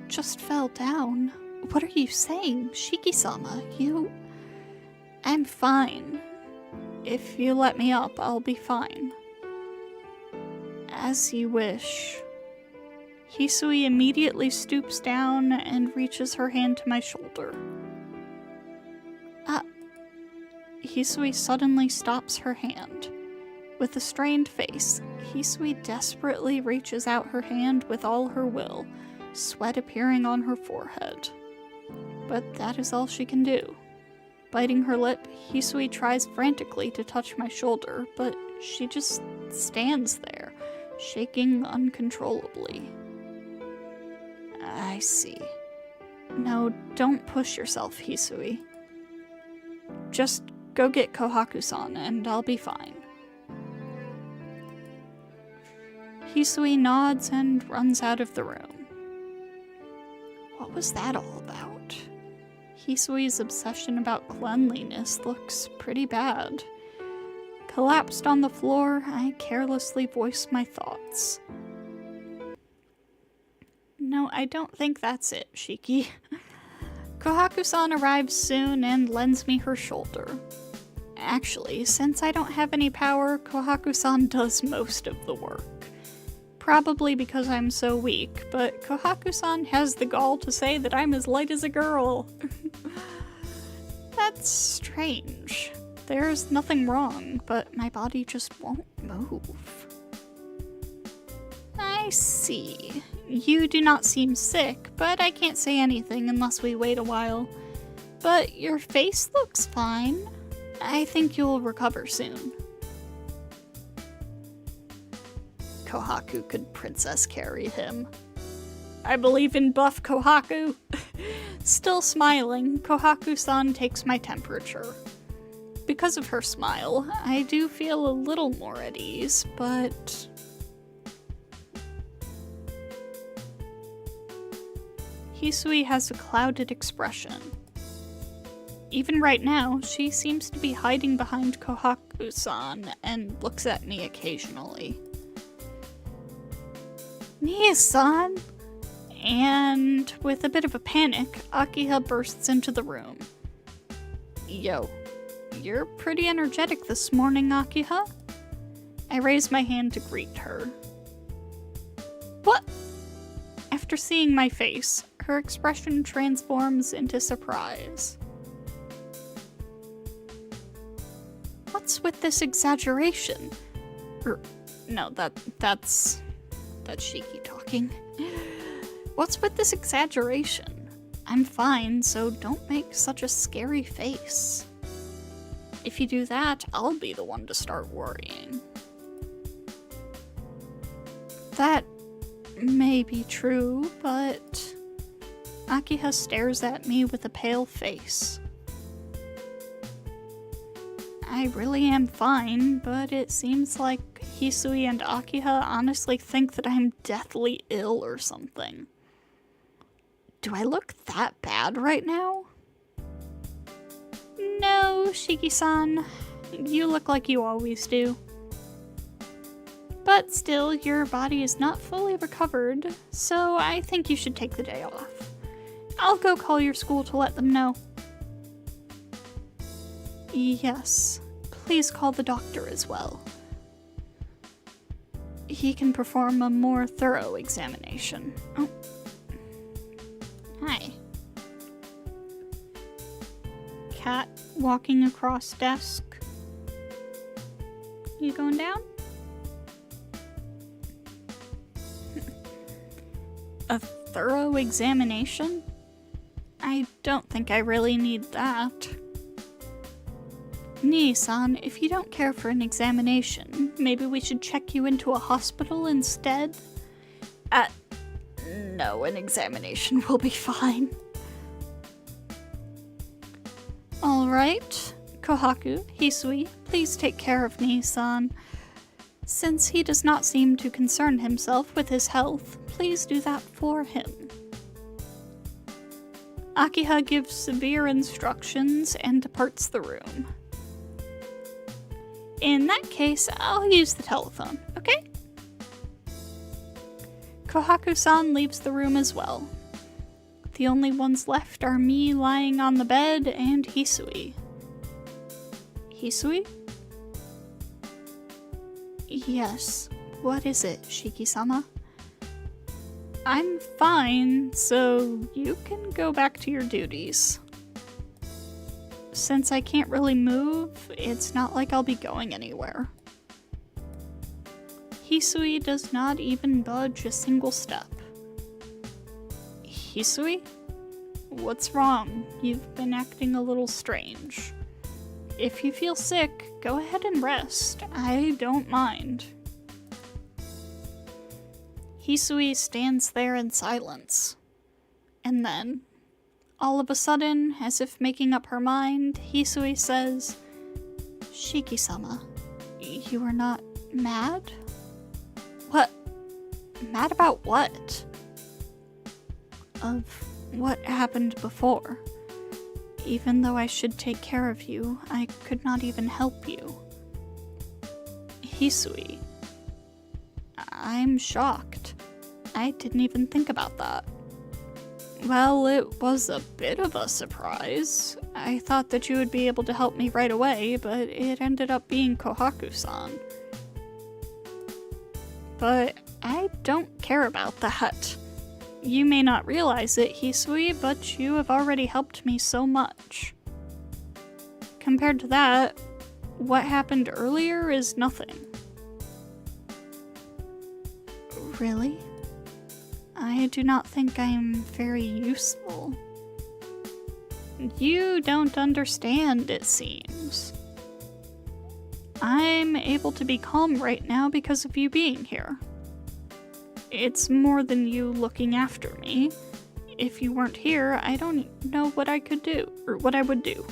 Just fell down? What are you saying, Shiki-sama? I'm fine. If you let me up, I'll be fine. As you wish. Hisui immediately stoops down and reaches her hand to my shoulder. Hisui suddenly stops her hand. With a strained face, Hisui desperately reaches out her hand with all her will, sweat appearing on her forehead. But that is all she can do. Biting her lip, Hisui tries frantically to touch my shoulder, but she just stands there, shaking uncontrollably. I see. No, don't push yourself, Hisui. Just go get Kohaku-san and I'll be fine. Hisui nods and runs out of the room. What was that all about? Hisui's obsession about cleanliness looks pretty bad. Collapsed on the floor, I carelessly voice my thoughts. No, I don't think that's it, Shiki. Kohaku-san arrives soon and lends me her shoulder. Actually, since I don't have any power, Kohaku-san does most of the work. Probably because I'm so weak, but Kohaku-san has the gall to say that I'm as light as a girl. That's strange. There's nothing wrong, but my body just won't move. I see. You do not seem sick, but I can't say anything unless we wait a while. But your face looks fine. I think you'll recover soon. Kohaku could princess carry him. I believe in buff Kohaku. Still smiling, Kohaku-san takes my temperature. Because of her smile, I do feel a little more at ease, but... Hisui has a clouded expression. Even right now, she seems to be hiding behind Kohaku-san and looks at me occasionally. Nia-san! And with a bit of a panic, Akiha bursts into the room. Yo, you're pretty energetic this morning, Akiha. I raise my hand to greet her. What? After seeing my face, her expression transforms into surprise. What's with this exaggeration? No, that's Shiki talking. What's with this exaggeration? I'm fine, so don't make such a scary face. If you do that, I'll be the one to start worrying. That may be true, but... Akiha stares at me with a pale face. I really am fine, but it seems like Hisui and Akiha honestly think that I'm deathly ill or something. Do I look that bad right now? No, Shiki-san. You look like you always do. But still, your body is not fully recovered, so I think you should take the day off. I'll go call your school to let them know. Yes, please call the doctor as well. He can perform a more thorough examination. Oh. Hi. Cat walking across desk. You going down? A thorough examination? I don't think I really need that. Nee-san, if you don't care for an examination, maybe we should check you into a hospital instead? No, an examination will be fine. Alright. Kohaku, Hisui, please take care of Nee-san. Since he does not seem to concern himself with his health, please do that for him. Akiha gives severe instructions and departs the room. In that case, I'll use the telephone, okay? Kohaku-san leaves the room as well. The only ones left are me lying on the bed and Hisui. Hisui? Yes, what is it, Shiki-sama? I'm fine, so you can go back to your duties. Since I can't really move, it's not like I'll be going anywhere. Hisui does not even budge a single step. Hisui? What's wrong? You've been acting a little strange. If you feel sick, go ahead and rest. I don't mind. Hisui stands there in silence. And then, all of a sudden, as if making up her mind, Hisui says, Shiki-sama, you are not mad? What? Mad about what? Of what happened before. Even though I should take care of you, I could not even help you. Hisui. I'm shocked. I didn't even think about that. Well, it was a bit of a surprise. I thought that you would be able to help me right away, but it ended up being Kohaku-san. But I don't care about that. You may not realize it, Hisui, but you have already helped me so much. Compared to that, what happened earlier is nothing. Really? I do not think I'm very useful. You don't understand, it seems. I'm able to be calm right now because of you being here. It's more than you looking after me. If you weren't here, I don't know what I could do, or what I would do.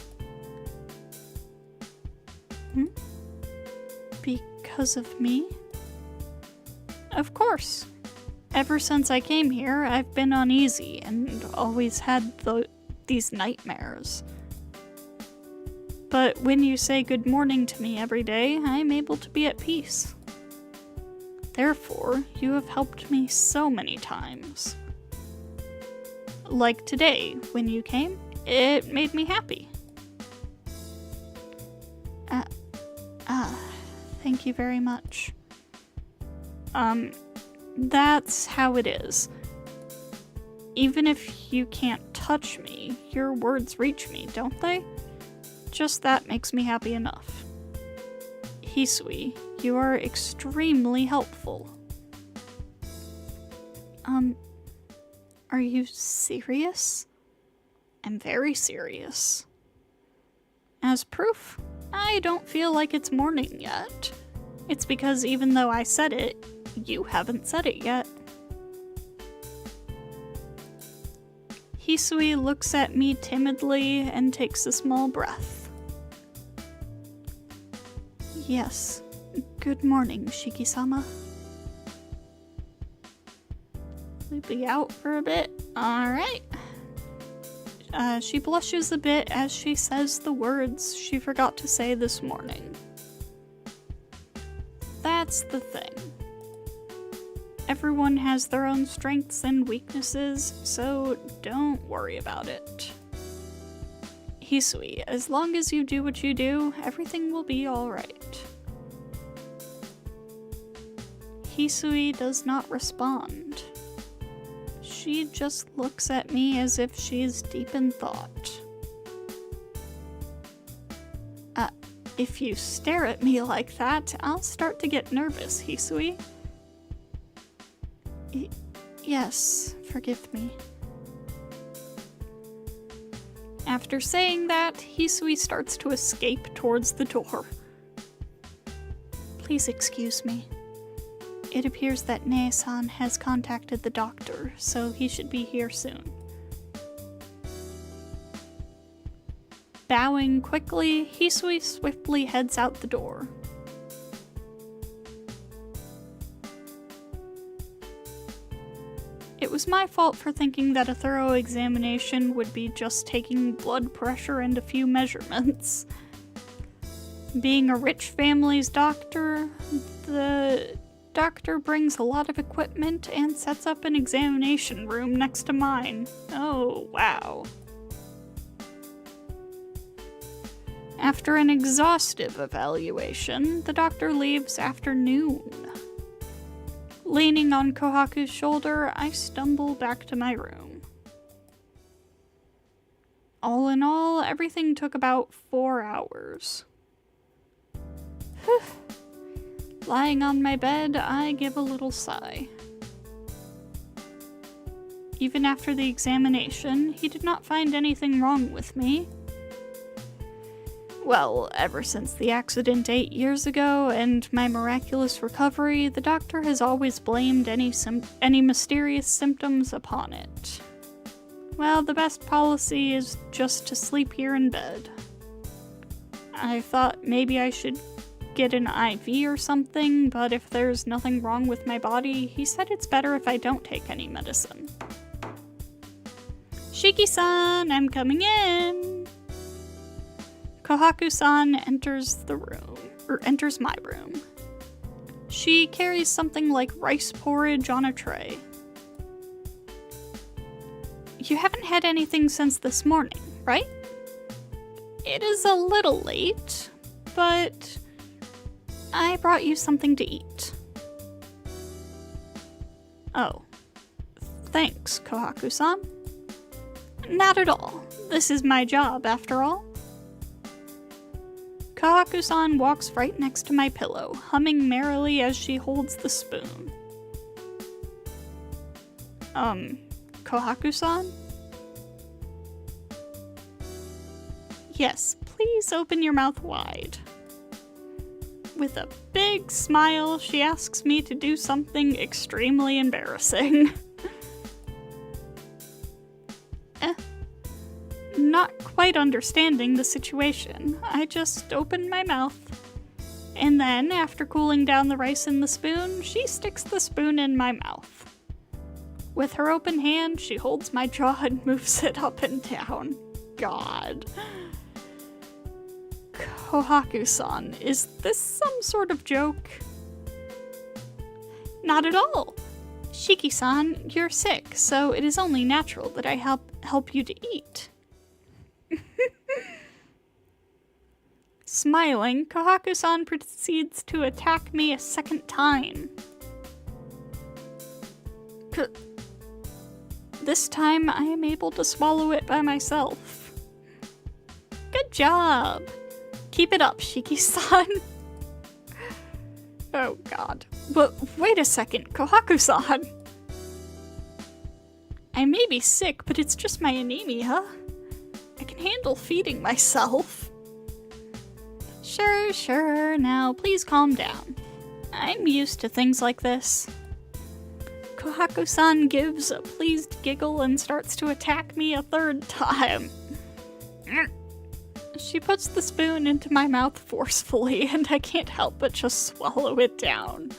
Because of me? Of course. Ever since I came here, I've been uneasy and always had these nightmares. But when you say good morning to me every day, I'm able to be at peace. Therefore, you have helped me so many times. Like today, when you came, it made me happy. Thank you very much. That's how it is. Even if you can't touch me, your words reach me, don't they? Just that makes me happy enough. Hisui, you are extremely helpful. Are you serious? I'm very serious. As proof, I don't feel like it's morning yet. It's because even though I said it, you haven't said it yet. Hisui looks at me timidly and takes a small breath. Yes, good morning, Shiki-sama. We'll be out for a bit. Alright. She blushes a bit as she says the words she forgot to say this morning. That's the thing. Everyone has their own strengths and weaknesses, so don't worry about it. Hisui, as long as you do what you do, everything will be alright. Hisui does not respond. She just looks at me as if she is deep in thought. If you stare at me like that, I'll start to get nervous, Hisui. Yes, forgive me. After saying that, Hisui starts to escape towards the door. Please excuse me. It appears that Nee-san has contacted the doctor, so he should be here soon. Bowing quickly, Hisui swiftly heads out the door. It was my fault for thinking that a thorough examination would be just taking blood pressure and a few measurements. Being a rich family's doctor, the doctor brings a lot of equipment and sets up an examination room next to mine. Oh, wow. After an exhaustive evaluation, the doctor leaves after noon. Leaning on Kohaku's shoulder, I stumble back to my room. All in all, everything took about 4 hours. Whew. Lying on my bed, I give a little sigh. Even after the examination, he did not find anything wrong with me. Well, ever since the accident 8 years ago and my miraculous recovery, the doctor has always blamed any mysterious symptoms upon it. Well, the best policy is just to sleep here in bed. I thought maybe I should get an IV or something, but if there's nothing wrong with my body, he said it's better if I don't take any medicine. Shiki-san, I'm coming in! Kohaku-san enters my room. She carries something like rice porridge on a tray. You haven't had anything since this morning, right? It is a little late, but I brought you something to eat. Oh, thanks, Kohaku-san. Not at all. This is my job, after all. Kohaku-san walks right next to my pillow, humming merrily as she holds the spoon. Kohaku-san? Yes, please open your mouth wide. With a big smile, she asks me to do something extremely embarrassing. Not quite understanding the situation, I just open my mouth. And then, after cooling down the rice in the spoon, she sticks the spoon in my mouth. With her open hand, she holds my jaw and moves it up and down. God. Kohaku-san, is this some sort of joke? Not at all. Shiki-san, you're sick, so it is only natural that I help you to eat. Smiling, Kohaku-san proceeds to attack me a second time. This time, I am able to swallow it by myself. Good job! Keep it up, Shiki-san. Oh god. But wait a second, Kohaku-san! I may be sick, but it's just my anemia. I can handle feeding myself. Sure, now please calm down. I'm used to things like this. Kohaku-san gives a pleased giggle and starts to attack me a third time. She puts the spoon into my mouth forcefully, and I can't help but just swallow it down.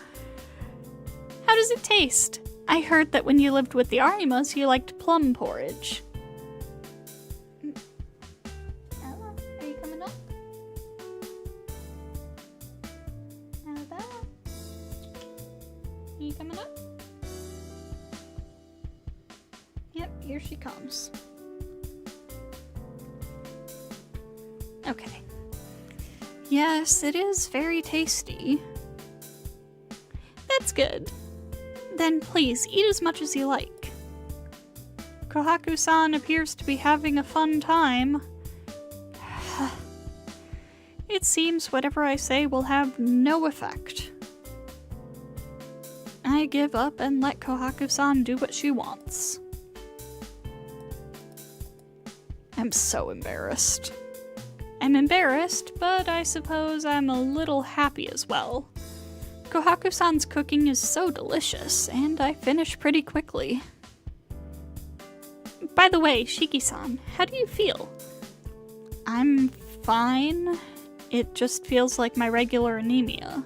How does it taste? I heard that when you lived with the Arimas, you liked plum porridge. Ella, are you coming up? Annabelle? Are you coming up? Yep, here she comes. Okay. Yes, it is very tasty. That's good. Then please, eat as much as you like. Kohaku-san appears to be having a fun time. It seems whatever I say will have no effect. I give up and let Kohaku-san do what she wants. I'm so embarrassed. I'm embarrassed, but I suppose I'm a little happy as well. Kohaku-san's cooking is so delicious, and I finish pretty quickly. By the way, Shiki-san, how do you feel? I'm fine. It just feels like my regular anemia.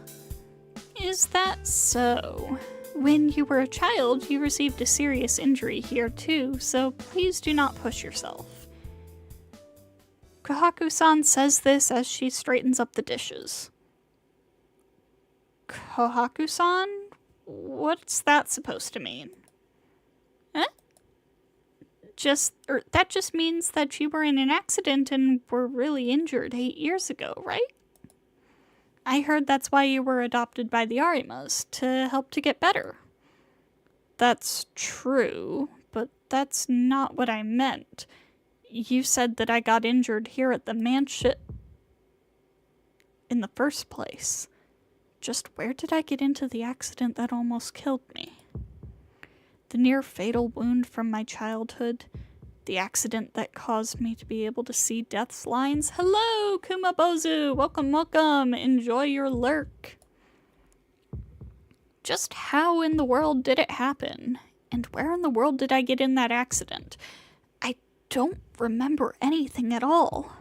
Is that so? When you were a child, you received a serious injury here too, so please do not push yourself. Kohaku-san says this as she straightens up the dishes. Kohaku-san? What's that supposed to mean? Huh? That just means that you were in an accident and were really injured 8 years ago, right? I heard that's why you were adopted by the Arimas, to help to get better. That's true, but that's not what I meant. You said that I got injured here at the mansion in the first place. Just where did I get into the accident that almost killed me? The near-fatal wound from my childhood, the accident that caused me to be able to see death's lines. Hello, Kumabozu! Welcome, welcome! Enjoy your lurk. Just how in the world did it happen? And where in the world did I get in that accident? I don't remember anything at all.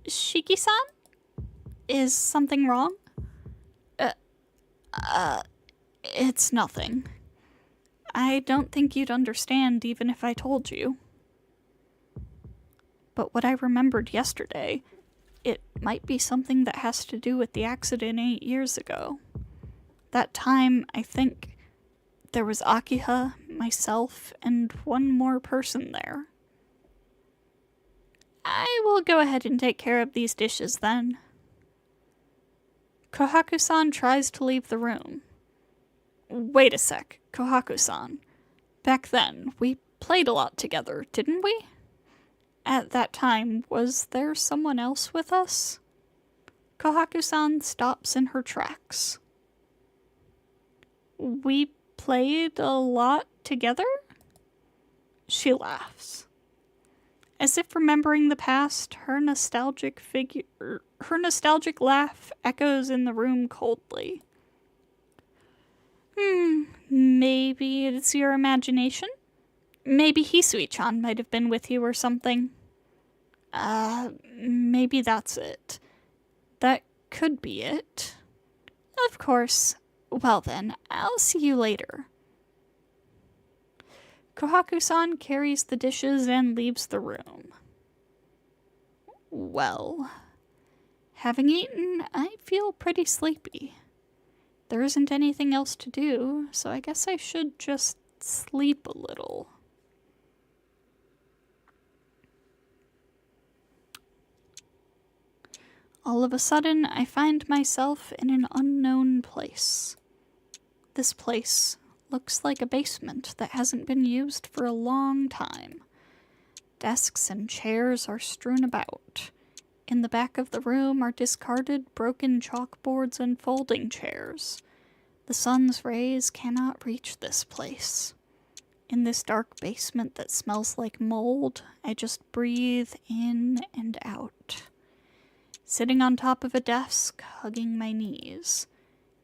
Shiki-san? Is something wrong? It's nothing. I don't think you'd understand even if I told you. But what I remembered yesterday, it might be something that has to do with the accident 8 years ago. That time, I think, there was Akiha, myself, and one more person there. I will go ahead and take care of these dishes then. Kohaku-san tries to leave the room. Wait a sec, Kohaku-san. Back then, we played a lot together, didn't we? At that time, was there someone else with us? Kohaku-san stops in her tracks. We played a lot together? She laughs. As if remembering the past, her nostalgic laugh echoes in the room coldly. Maybe it's your imagination? Maybe Hisui-chan might have been with you or something. Maybe that's it. That could be it. Of course. Well then, I'll see you later. Kohaku-san carries the dishes and leaves the room. Well, having eaten, I feel pretty sleepy. There isn't anything else to do, so I guess I should just sleep a little. All of a sudden, I find myself in an unknown place. This place looks like a basement that hasn't been used for a long time. Desks and chairs are strewn about. In the back of the room are discarded broken chalkboards and folding chairs. The sun's rays cannot reach this place. In this dark basement that smells like mold, I just breathe in and out. Sitting on top of a desk, hugging my knees.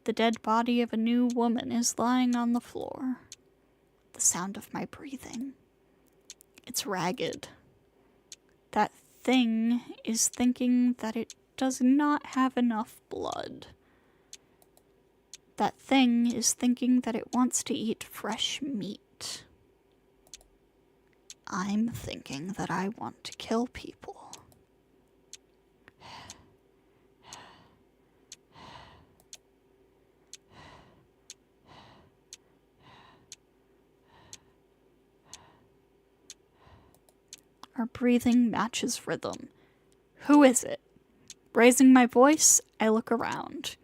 The dead body of a new woman is lying on the floor. The sound of my breathing. It's ragged. That thing is thinking that it does not have enough blood. That thing is thinking that it wants to eat fresh meat. I'm thinking that I want to kill people. Our breathing matches rhythm. Who is it? Raising my voice, I look around.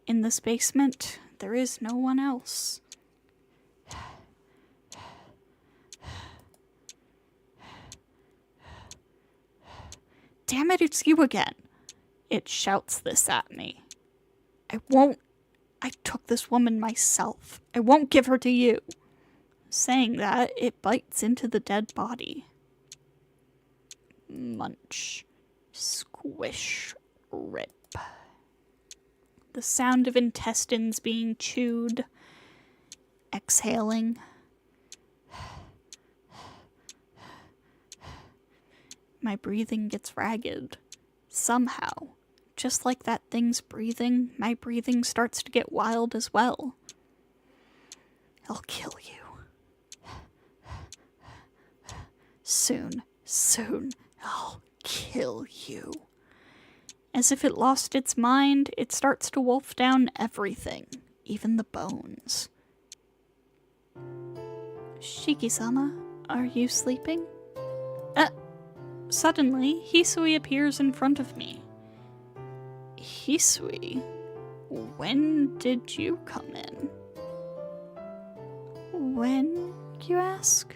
In this basement, there is no one else. Damn it, it's you again. It shouts this at me. I took this woman myself. I won't give her to you. Saying that, it bites into the dead body. Munch. Squish. Rip. The sound of intestines being chewed. Exhaling. My breathing gets ragged. Somehow. Just like that thing's breathing, my breathing starts to get wild as well. I'll kill you. Soon, I'll kill you. As if it lost its mind, it starts to wolf down everything, even the bones. Shiki-sama, are you sleeping? Suddenly, Hisui appears in front of me. Hisui, when did you come in? When, you ask?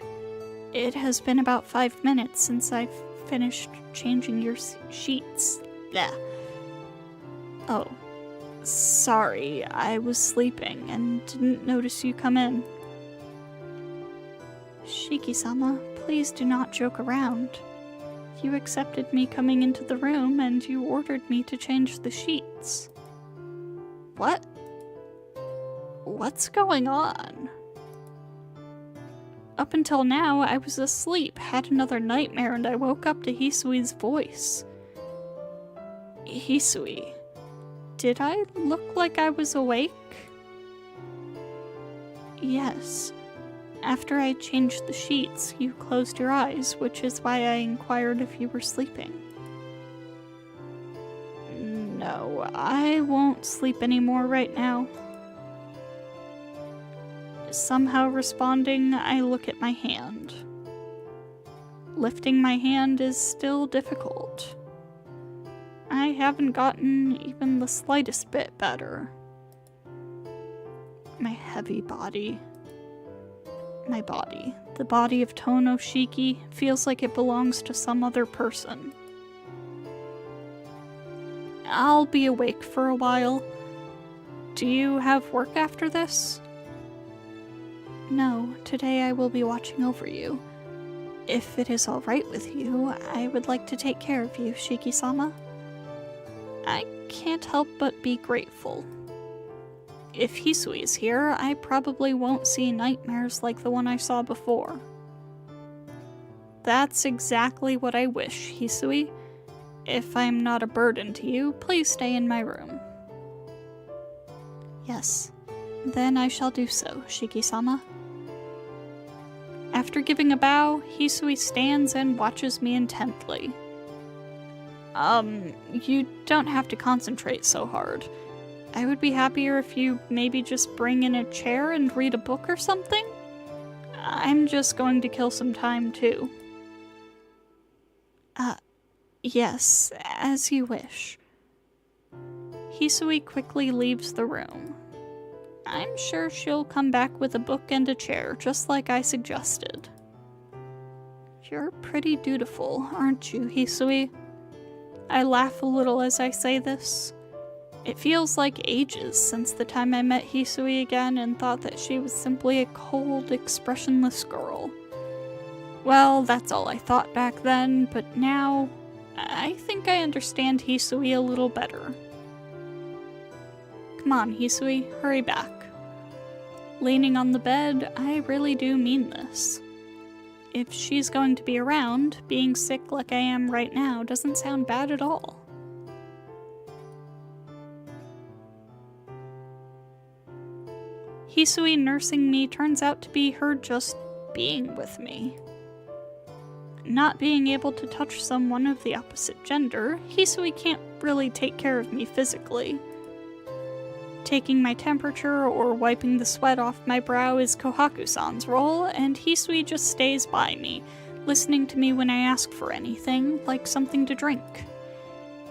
It has been about 5 minutes since I've finished changing your sheets. Bleh. Oh, sorry, I was sleeping and didn't notice you come in. Shiki-sama, please do not joke around. You accepted me coming into the room and you ordered me to change the sheets. What? What's going on? Up until now, I was asleep, had another nightmare, and I woke up to Hisui's voice. Hisui, did I look like I was awake? Yes. After I changed the sheets, you closed your eyes, which is why I inquired if you were sleeping. No, I won't sleep anymore right now. Somehow responding, I look at my hand. Lifting my hand is still difficult. I haven't gotten even the slightest bit better. My heavy body. My body, the body of Tono Shiki, feels like it belongs to some other person. I'll be awake for a while. Do you have work after this? No, today I will be watching over you. If it is alright with you, I would like to take care of you, Shiki-sama. I can't help but be grateful. If Hisui is here, I probably won't see nightmares like the one I saw before. That's exactly what I wish, Hisui. If I'm not a burden to you, please stay in my room. Yes, then I shall do so, Shiki-sama. After giving a bow, Hisui stands and watches me intently. You don't have to concentrate so hard. I would be happier if you maybe just bring in a chair and read a book or something. I'm just going to kill some time too. Yes, as you wish. Hisui quickly leaves the room. I'm sure she'll come back with a book and a chair, just like I suggested. You're pretty dutiful, aren't you, Hisui? I laugh a little as I say this. It feels like ages since the time I met Hisui again and thought that she was simply a cold, expressionless girl. Well, that's all I thought back then, but now, I think I understand Hisui a little better. Come on, Hisui, hurry back. Leaning on the bed, I really do mean this. If she's going to be around, being sick like I am right now doesn't sound bad at all. Hisui nursing me turns out to be her just being with me. Not being able to touch someone of the opposite gender, Hisui can't really take care of me physically. Taking my temperature or wiping the sweat off my brow is Kohaku-san's role, and Hisui just stays by me, listening to me when I ask for anything, like something to drink.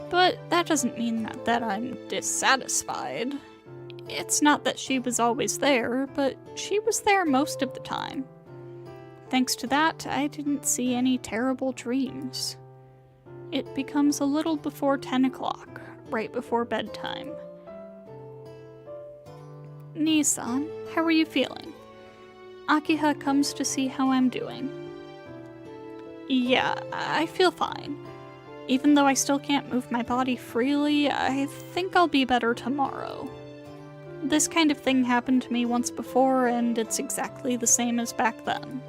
But that doesn't mean that I'm dissatisfied. It's not that she was always there, but she was there most of the time. Thanks to that, I didn't see any terrible dreams. It becomes a little before 10 o'clock, right before bedtime. Nii-san, how are you feeling? Akiha comes to see how I'm doing. Yeah, I feel fine. Even though I still can't move my body freely, I think I'll be better tomorrow. This kind of thing happened to me once before, and it's exactly the same as back then.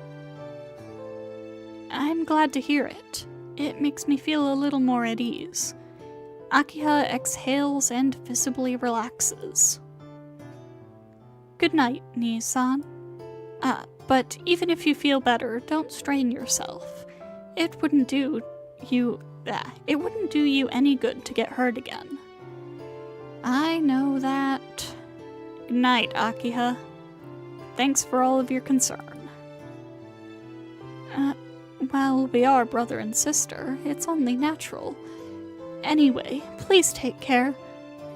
I'm glad to hear it. It makes me feel a little more at ease. Akiha exhales and visibly relaxes. Good night, Nii-san. But even if you feel better, don't strain yourself. It wouldn't do you any good to get hurt again. I know that. Good night, Akiha. Thanks for all of your concern. Well, we are brother and sister. It's only natural. Anyway, please take care.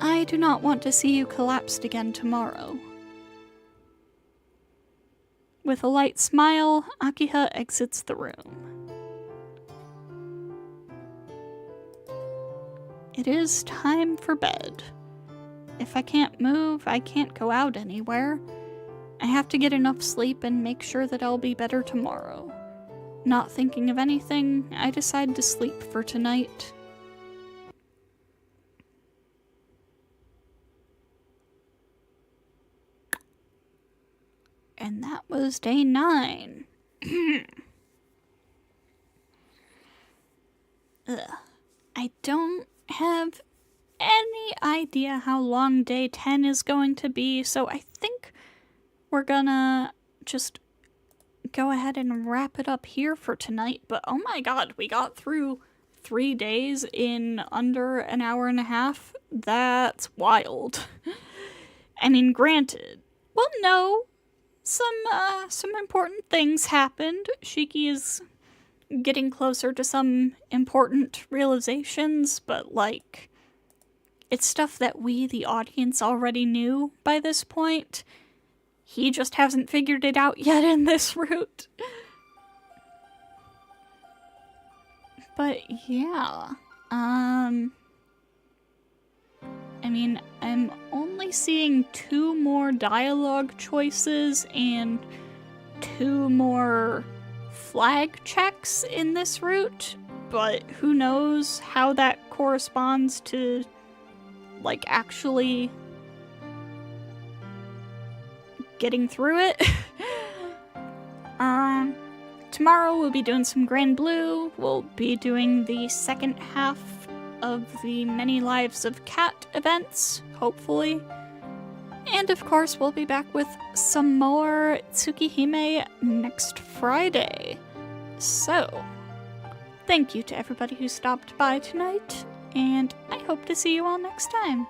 I do not want to see you collapsed again tomorrow. With a light smile, Akiha exits the room. It is time for bed. If I can't move, I can't go out anywhere. I have to get enough sleep and make sure that I'll be better tomorrow. Not thinking of anything, I decide to sleep for tonight. And that was day 9. I don't have any idea how long day 10 is going to be, so I think we're gonna just go ahead and wrap it up here for tonight. But oh my god, we got through 3 days in under an hour and a half. That's wild. I mean, granted, well, no, some important things happened. Shiki is getting closer to some important realizations, but like, it's stuff that we, the audience, already knew by this point. He just hasn't figured it out yet in this route. But yeah, I mean, I'm only seeing 2 more dialogue choices and 2 more flag checks in this route, but who knows how that corresponds to, like, actually getting through it. Tomorrow we'll be doing some Grand Blue. We'll be doing the second half of the Many Lives of Cat events, hopefully. And of course, we'll be back with some more Tsukihime next Friday. So, thank you to everybody who stopped by tonight, and I hope to see you all next time.